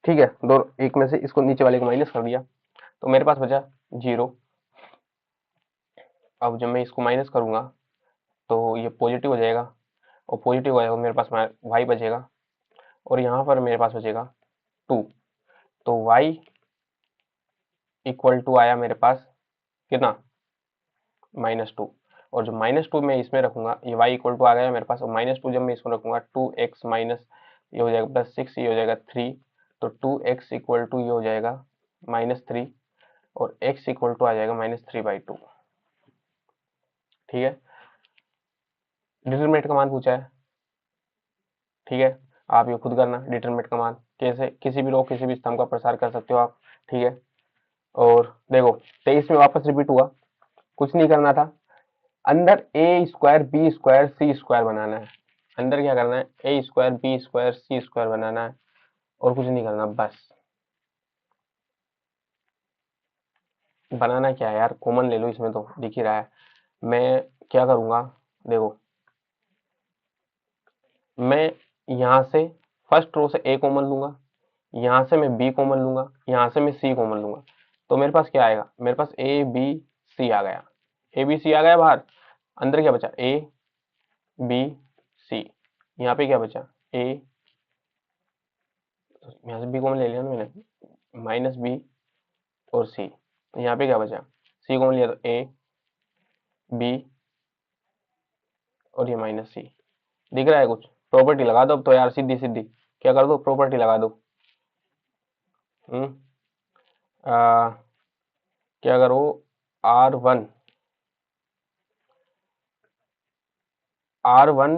ठीक है, दो एक में से इसको नीचे वाले को माइनस कर दिया, तो मेरे पास बचा 0। अब जब मैं इसको माइनस करूंगा तो ये पॉजिटिव हो जाएगा, और पॉजिटिव हो जाएगा, मेरे पास y बचेगा, और यहाँ पर मेरे पास बचेगा 2। तो y इक्वल टू आया मेरे पास कितना, -2, और जो -2 मैं इसमें रखूंगा, ये y इक्वल टू आ गया मेरे पास, और -2 जब मैं इसमें रखूंगा 2x माइनस ये हो जाएगा +6, ये हो जाएगा 3, तो 2x इक्वल टू ये हो जाएगा -3, और x इक्वल टू आ जाएगा -3/2, ठीक है। डिटरमिनेंट का मान पूछा है, ठीक है, आप ये खुद करना, डिटरमिनेंट का मान कैसे, किसी भी रो किसी भी स्तंभ का प्रसार कर सकते हो आप, ठीक है। और देखो 23 में वापस रिपीट हुआ, कुछ नहीं करना था, अंदर ए square B square C square बनाना है, अंदर क्या करना है, ए square B square C square बनाना है, और कुछ नहीं करना, बस बनाना क्या है यार, कॉमन ले लो, इसमें तो दिख ही रहा है। मैं क्या करूंगा, देखो मैं यहाँ से फर्स्ट रो से ए कॉमन लूंगा, यहाँ से मैं बी कॉमन लूंगा, यहाँ से मैं सी कॉमन लूंगा, तो मेरे पास क्या आएगा, मेरे पास ए बी सी आ गया, ए बी सी आ गया बाहर, अंदर क्या बचा, ए बी सी, यहाँ पे क्या बचा, ए, यहाँ से बी कॉमन ले लिया ना मैंने, -b और सी, तो यहाँ पे क्या बचा, सी कॉमन लिया, तो ए बी और ये -c, दिख रहा है कुछ, प्रॉपर्टी लगा दो अब तो यार, सीधी सीधी क्या कर दो, प्रॉपर्टी लगा दो। हम्म क्या करो, R1 R1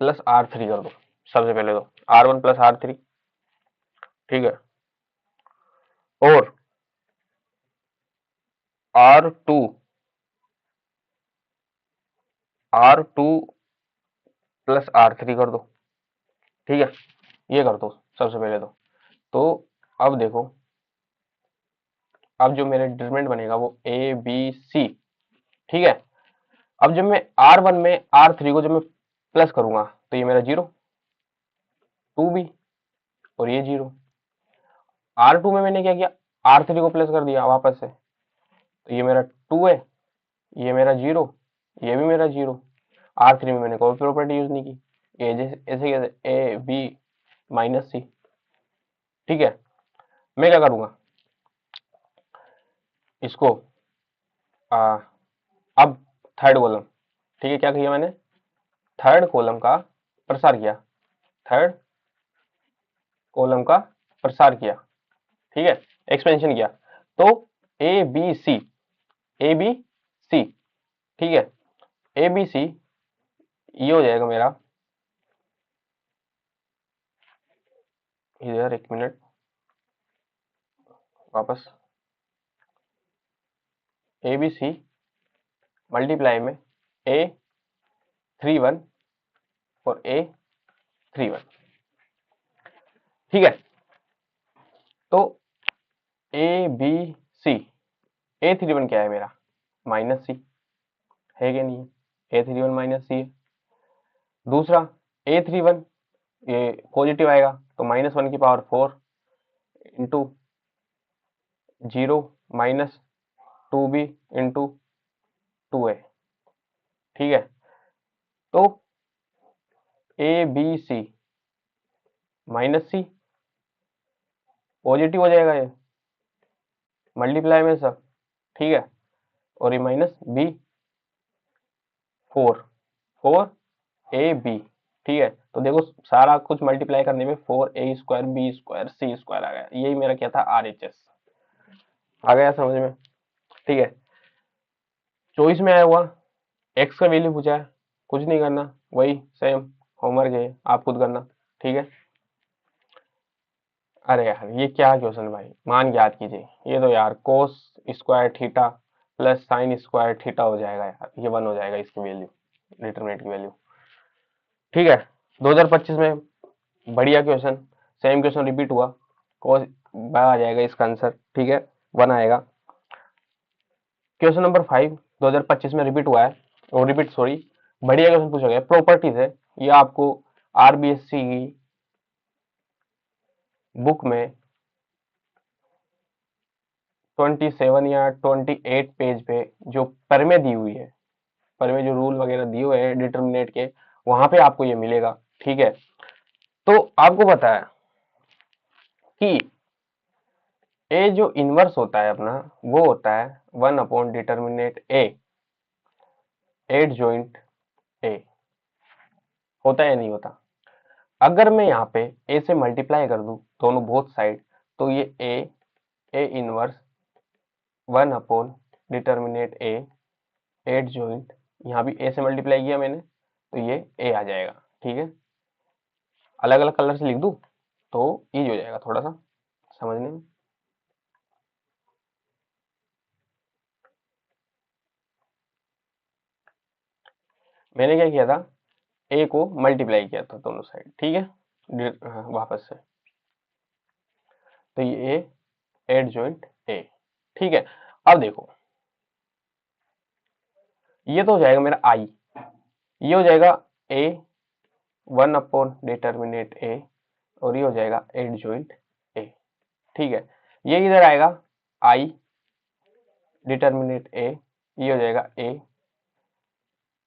प्लस R3 कर दो, सबसे पहले तो R1 प्लस R3, ठीक है, और R2 R2 प्लस R3 कर दो, ठीक है, ये कर दो सबसे पहले तो अब देखो, अब जो मेरे डिटरमिनेंट बनेगा वो ए बी सी, ठीक है। अब जब मैं R1 में R3 को जब मैं प्लस करूंगा, तो ये मेरा 0, 2b और ये 0। R2 में मैंने क्या किया, R3 को प्लस कर दिया वापस से, तो ये मेरा 2 है, ये मेरा 0, ये भी मेरा 0। R3 में मैंने कोई प्रॉपर्टी यूज नहीं की, ये जैसे ऐसे कैसे ए बी माइनस सी। ठीक है, मैं क्या करूंगा इसको, आ, अब थर्ड कॉलम, ठीक है, क्या किया मैंने, थर्ड कॉलम का प्रसार किया, थर्ड कॉलम का प्रसार किया, ठीक है, एक्सपेंशन किया। तो A B C, A B सी, ठीक है, ए बी सी ये हो जाएगा मेरा, इधर एक मिनट वापस, ए बी सी मल्टीप्लाई में ए 31 और ए 31, ठीक है। तो ए बी सी, ए 31 क्या है मेरा, माइनस सी है कि नहीं है, ए 31 माइनस सी है। दूसरा ए 31 ये पॉजिटिव आएगा, तो -1 की power 4 into 0 minus 2b into 2a, ठीक है। तो A B C minus C positive हो जाएगा, ये मल्टीप्लाई में सब, ठीक है, और ये माइनस बी 4, 4ab, ठीक है। तो देखो सारा कुछ मल्टीप्लाई करने में 4a² b² c² आ गया, यही मेरा क्या था, RHS आ गया समझ में, ठीक है। चॉइस में आया हुआ एक्स का वैल्यू पूछा है, कुछ नहीं करना, वही सेम होमवर्क है, आप खुद करना, ठीक है। अरे यार ये क्या क्वेश्चन भाई, मान के याद कीजिए, ये तो यार cos square theta plus sine square theta हो जाएगा यार, ये 1 हो जाएगा इसकी वैल्यू, डिटरमिनेंट की वैल्यू, ठीक है। 2025 में बढ़िया क्वेश्चन, सेम क्वेश्चन रिपीट हुआ, कोस आ जाएगा इसका आंसर, ठीक है, 1 आएगा। क्वेश्चन नंबर 5 2025 में रिपीट हुआ है, और रिपीट सॉरी, बढ़िया क्वेश्चन पूछा गया, प्रॉपर्टीज है, ये आपको RBSC की बुक में 27 या 28 पेज पे जो परमे दी हुई है, परमे जो रूल वगैरह दिए हुए हैं डिटरमिनेट के, वहां पे आपको ये मिलेगा, ठीक है। तो आपको पता है कि ए जो इनवर्स होता है अपना, वो होता है 1/डिटरमिनेट ए, एट जॉइंट ए, होता है या नहीं होता। अगर मैं यहाँ पे ए से मल्टीप्लाई कर दूं दोनों बोथ साइड, तो ये ए इनवर्स 1/डिटरमिनेट ए एट जॉइंट, यहाँ भी ए से मल्टीप्लाई किया मैंने, तो ये ए आ जाएगा, ठीक है। अलग अलग कलर से लिख दूं तो इजी हो जाएगा थोड़ा सा समझने में। मैंने क्या किया था, ए को मल्टीप्लाई किया था दोनों साइड, ठीक है, वापस से, तो ये एट जॉइंट ए, ठीक है। अब देखो ये तो हो जाएगा मेरा आई, ये हो जाएगा ए 1/डिटरमिनेट ए, और ये हो जाएगा एट जॉइंट ए, ठीक है। ये इधर आएगा आई डिटरमिनेट ए, ये हो जाएगा ए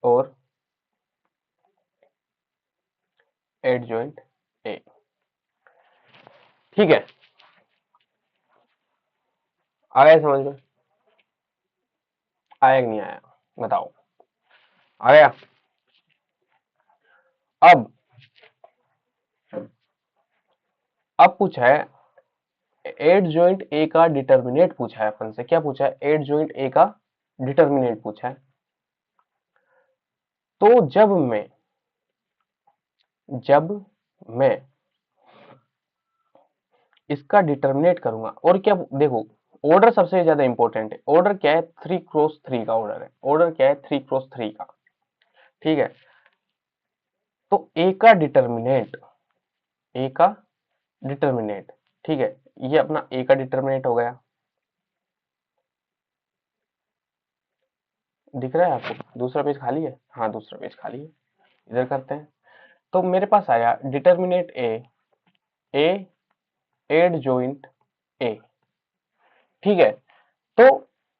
और एट जॉइंट ए, ठीक है। आ गया समझ में, आया कि नहीं आया बताओ, आ गया। अब पूछा है एट जॉइंट ए का डिटरमिनेट, पूछा है अपन से, क्या पूछा है, एट जॉइंट ए का डिटरमिनेट पूछा है। तो जब मैं इसका डिटरमिनेट करूंगा, और क्या देखो, ऑर्डर सबसे ज्यादा इंपॉर्टेंट है, ऑर्डर क्या है, 3x3 का ऑर्डर है, ऑर्डर क्या है, 3x3 का, ठीक है। तो ए का डिटरमिनेट, ए का डिटरमिनेट, ठीक है, ये अपना ए का डिटरमिनेट हो गया, दिख रहा है आपको, दूसरा पेज खाली है, हाँ दूसरा पेज खाली है, इधर करते हैं। तो मेरे पास आया डिटर्मिनेट ए एड जॉइंट ए। ठीक है, तो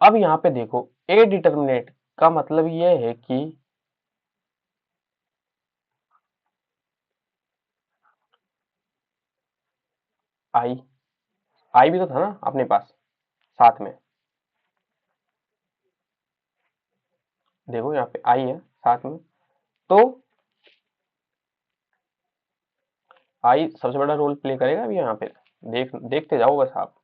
अब यहाँ पे देखो ए डिटर्मिनेट का मतलब ये है कि आई आई भी तो था ना अपने पास साथ में, देखो यहाँ पे आई है साथ में, तो आई सबसे बड़ा रोल प्ले करेगा अभी यहाँ पे। देखते जाओ बस आप।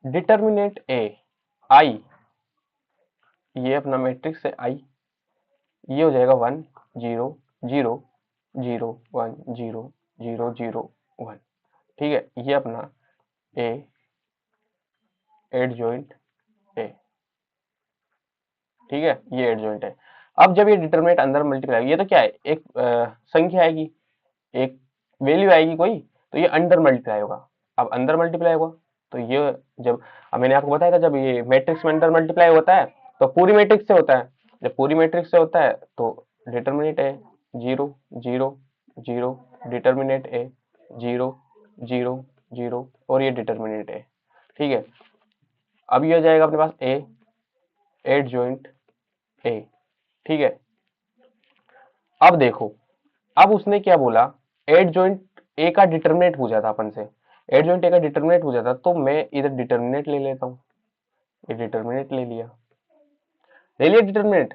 डिटर्मिनेट ए आई, ये अपना मैट्रिक्स है आई, ये हो जाएगा 1 0 0 0 1 0 0 0 1। ठीक है, ये अपना ए एड जॉइंट ए। ठीक है, ये एड जॉइंट है। अब जब ये डिटर्मिनेंट अंदर मल्टीप्लाई, ये तो क्या है, एक संख्या आएगी, एक वैल्यू आएगी कोई, तो ये अंडर मल्टीप्लाई होगा। अब अंदर मल्टीप्लाई होगा तो ये जब, अब मैंने आपको बताया था जब ये मैट्रिक्स में अंडर मल्टीप्लाई होता है तो पूरी मैट्रिक्स से होता है। जब पूरी मैट्रिक्स से होता है तो डिटर्मिनेंट है 0 0 0, डिटर्मिनेंट है 0 0 0 और ये डिटर्मिनेंट है। ठीक है, अब ये हो जाएगा अपने पास ए एड जॉइंट ए। ठीक है, अब देखो, अब उसने क्या बोला, एड जॉइंट ए का डिटर्मिनेट पूछा था अपन से, एड जॉइंट ए का डिटर्मिनेट पूछा था, तो मैं इधर डिटर्मिनेट ले लेता हूँ, ये डिटर्मिनेट ले लिया डिटर्मिनेट।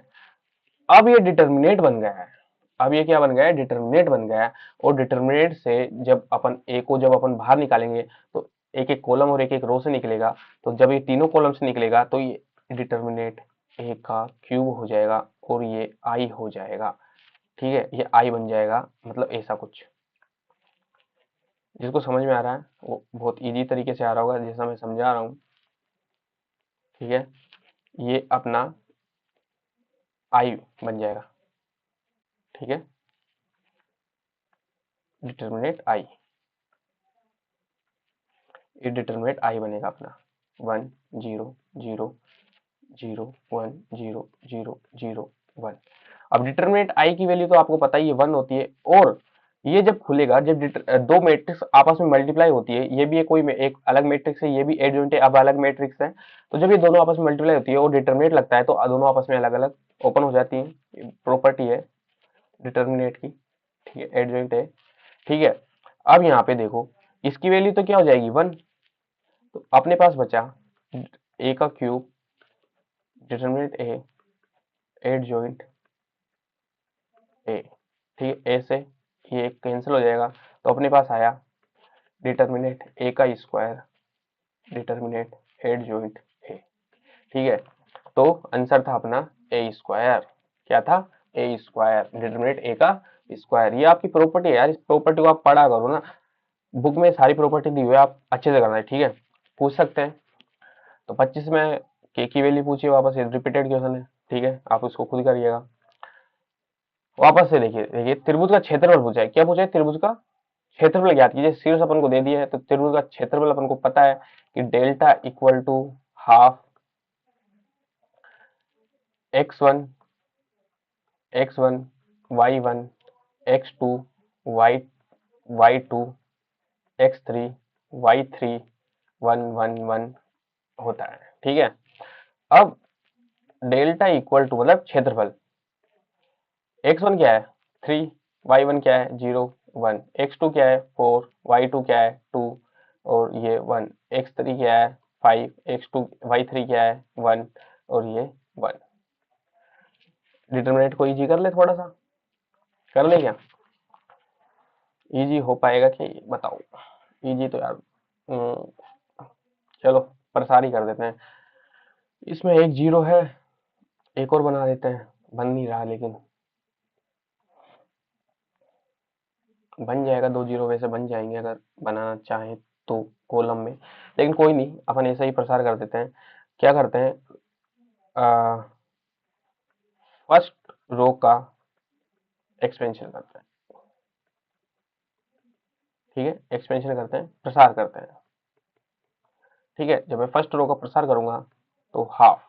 अब ये डिटर्मिनेट बन गया है, अब ये क्या बन गया है, डिटर्मिनेट बन गया है। और डिटर्मिनेट से जब अपन ए को जब अपन बाहर निकालेंगे तो एक एक कॉलम और एक एक रो से निकलेगा, तो जब ये तीनों कॉलम से निकलेगा तो ये डिटर्मिनेट ए का क्यूब हो जाएगा और ये आई हो जाएगा। ठीक है, ये आई बन जाएगा, मतलब ऐसा कुछ। जिसको समझ में आ रहा है वो बहुत इजी तरीके से आ रहा होगा जैसा मैं समझा रहा हूँ। ठीक है, ये अपना आई बन जाएगा। ठीक है, डिटर्मिनेट आई, ये डिटर्मिनेट आई बनेगा अपना 1 0 0 0 1 0 0 0 1। अब डिटर्मिनेट आई की वैल्यू तो आपको पता ही है 1 होती है, और ये जब खुलेगा, जब दो मैट्रिक्स आपस में मल्टीप्लाई होती है, ये भी कोई एक अलग मैट्रिक्स है, ये भी एडजॉइंट है, अब अलग मैट्रिक्स है, तो जब ये दोनों आपस में मल्टीप्लाई होती है और डिटर्मिनेट लगता है तो दोनों आपस में अलग अलग ओपन हो जाती है, प्रॉपर्टी है डिटर्मिनेट की। ठीक है, एडजॉइंट है। ठीक है, अब यहाँ पे देखो इसकी वैल्यू तो क्या हो जाएगी 1, तो अपने पास बचा ए का क्यूब डिटर्मिनेंट ए एड जॉइंट ए। ठीक है, ए से ये कैंसिल हो जाएगा, तो अपने पास आया डिटर्मिनेंट ए का स्क्वायर डिटर्मिनेंट एड जॉइंट ए। ठीक है, तो आंसर था अपना ए स्क्वायर। क्या था, ए स्क्वायर, डिटर्मिनेंट ए का स्क्वायर। ये आपकी प्रॉपर्टी है यार, इस प्रॉपर्टी को आप पढ़ा करो ना, बुक में सारी प्रॉपर्टी दी हुई है, आप अच्छे से करना है। ठीक है, पूछ सकते हैं। तो 25 में के की वैल्यू पूछिए वापस, रिपीटेड क्वेश्चन है। ठीक है, आप उसको खुद करिएगा। वापस से देखिए, त्रिभुज का क्षेत्रफल पूछा है। क्या पूछा है, त्रिभुज का क्षेत्रफल ज्ञात कीजिए। शीर्ष अपन को दे दिया है, तो त्रिभुज का क्षेत्रफल अपन को पता है कि delta equal to half x1 x1 y1 x2 y2 x3 y3 1 1 1 होता है। ठीक है, अब डेल्टा इक्वल टू मतलब क्षेत्रफल, x1 क्या है 3, y1 क्या है 0 1, x2 क्या है 4, y2 क्या है 2 और ये 1, x3 क्या है 5, x2 y3 क्या है 1 और ये 1। डिटरमिनेंट को इजी कर ले, थोड़ा सा कर ले क्या, इजी हो पाएगा कि बताओ। इजी तो यार चलो प्रसार ही कर देते हैं। इसमें एक जीरो है, एक और बना देते हैं, बन नहीं रहा लेकिन बन जाएगा, 2 जीरो वैसे बन जाएंगे अगर बनाना चाहें तो कॉलम में, लेकिन कोई नहीं, अपन ऐसा ही प्रसार कर देते हैं। क्या करते हैं, फर्स्ट रो का एक्सपेंशन करते हैं। ठीक है, एक्सपेंशन करते हैं, प्रसार करते हैं। ठीक है, जब मैं फर्स्ट रो का प्रसार करूंगा तो हाफ।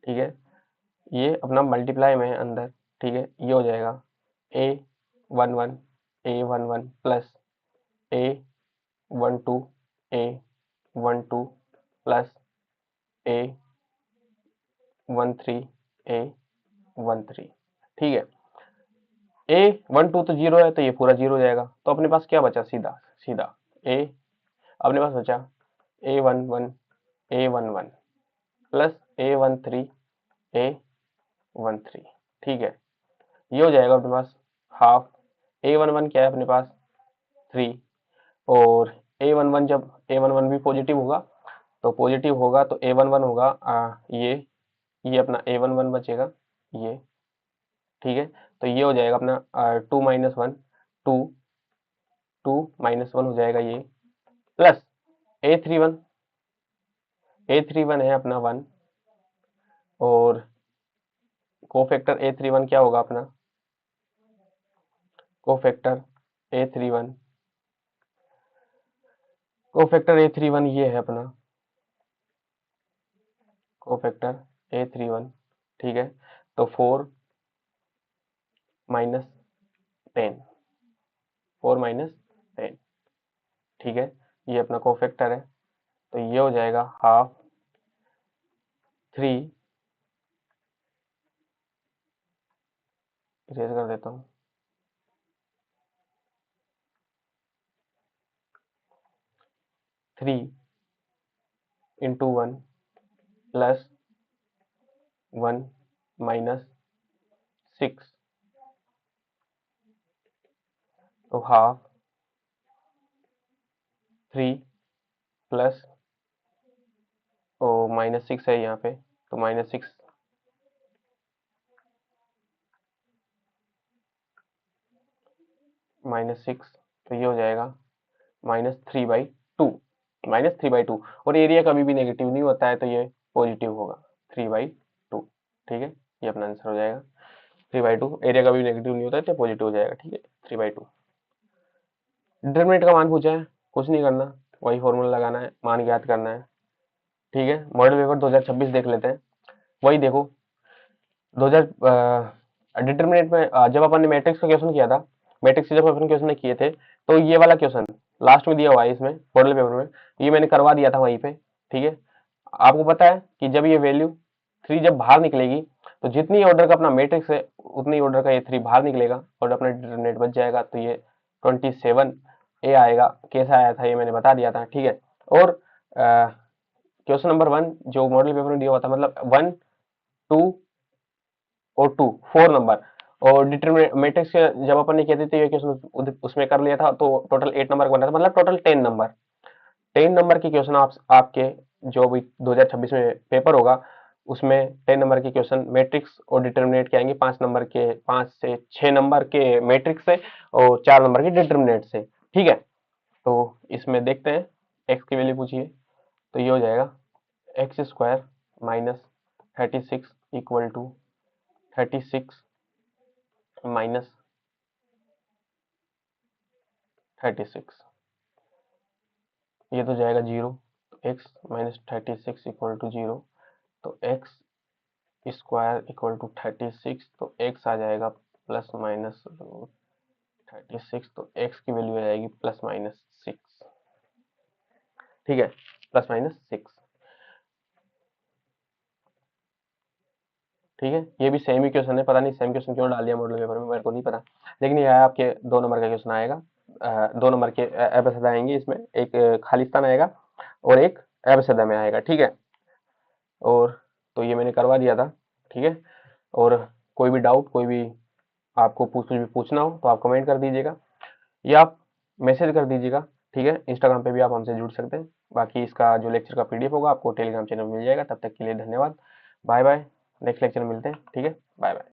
ठीक है, ये अपना मल्टीप्लाई में है अंदर। ठीक है, ये हो जाएगा A11 A11 plus A12 A12 plus A13 A13। ठीक है, A12 तो जीरो है, तो ये पूरा जीरो हो जाएगा। तो अपने पास क्या बचा, सीधा सीधा ए अपने पास बचा A11 A11 plus A13 A13। ठीक है, ये हो जाएगा अपने पास हाफ। A11 क्या है अपने पास 3, और A11 जब A11 भी पॉजिटिव होगा, तो पॉजिटिव होगा तो A11 होगा ये अपना A11 बचेगा ये। ठीक है, तो ये हो जाएगा अपना 2 - 1 2 2 - 1 हो जाएगा ये, प्लस A31 A31 है अपना 1, और कोफैक्टर A31 क्या होगा अपना, कोफैक्टर A31 कोफैक्टर A31 ये है अपना कोफैक्टर A31। ठीक है, तो 4 - 10 4 - 10। ठीक है, ये अपना कोफैक्टर है, तो ये हो जाएगा हाफ 3, इरेज कर देता हूँ, 3 × 1 प्लस 1 माइनस 6, तो हाफ 3 प्लस ओ -6 है यहाँ पे, तो -6 -6, तो ये हो जाएगा -3/2 -3/2। और एरिया कभी भी नेगेटिव नहीं होता है, तो ये पॉजिटिव होगा 3/2। ठीक है, ये अपना आंसर हो जाएगा 3/2। एरिया कभी नेगेटिव नहीं होता है, तो पॉजिटिव हो जाएगा। ठीक है, 3/2। डिटरमिनेंट का मान पूछा है, कुछ नहीं करना, वही फॉर्मूला लगाना है, मान ज्ञात करना है। ठीक है, मॉडल पेपर 2026 देख लेते हैं। वही देखो 2000 डिटरमिनेंट में जब अपन ने मैट्रिक्स का क्वेश्चन किया था, मैट्रिक्स से जब अपन क्वेश्चन किए थे, तो ये वाला क्वेश्चन लास्ट में दिया हुआ है इसमें मॉडल पेपर में, ये मैंने करवा दिया था वहीं पे। ठीक है, आपको पता है कि जब ये वैल्यू 3 जब बाहर निकलेगी, तो जितनी ऑर्डर का अपना मैट्रिक्स है उतनी ऑर्डर का ये 3 बाहर निकलेगा और अपना डिटरमिनेंट बच जाएगा, तो ये 27A आएगा। कैसा आया था ये मैंने बता दिया था। ठीक है, और क्वेश्चन नंबर 1 जो मॉडल पेपर में दिया हुआ था, मतलब 1 2 और 2 4 नंबर, और डिटरमिनेंट मैट्रिक्स जब अपन ने किया था, ये क्वेश्चन उसमें कर लिया था, तो टोटल 8 नंबर का बना था, मतलब टोटल 10 नंबर के क्वेश्चन आपके जो भी 2026 में पेपर होगा, उसमें 10 नंबर के क्वेश्चन मैट्रिक्स और डिटरमिनेंट के आएंगे। 5 से 6 नंबर के मैट्रिक्स से और 4 नंबर के डिटरमिनेंट से। ठीक है, तो इसमें देखते हैं एक्स की वैल्यू पूछिए, तो ये हो जाएगा x² - 36 इक्वल टू 36 माइनस 36, ये तो जाएगा 0, तो x - 36 इक्वल टू 0, तो x स्क्वायर इक्वल टू 36, तो x आ जाएगा ±36, तो x की वैल्यू आ जाएगी ±6। ठीक है, ±6। ठीक है, ये भी सेम ही क्वेश्चन है, पता नहीं सेम क्वेश्चन क्यों डाल दिया मॉडल पेपर में, मेरे को नहीं पता, लेकिन ये आपके 2 नंबर का क्वेश्चन आएगा। 2 नंबर के एबसद आएंगे इसमें, एक खालिस्तान आएगा और एक एबसद में आएगा। ठीक है, और तो ये मैंने करवा दिया था। ठीक है, और कोई भी डाउट, कोई भी आपको कुछ भी पूछना हो तो आप कमेंट कर दीजिएगा या आप मैसेज कर दीजिएगा। ठीक है, इंस्टाग्राम पे भी आप हमसे जुड़ सकते हैं। बाकी इसका जो लेक्चर का पीडीएफ होगा आपको टेलीग्राम चैनल में मिल जाएगा। तब तक के लिए धन्यवाद, बाय बाय, नेक्स्ट लेक्चर में मिलते हैं। ठीक है, बाय बाय।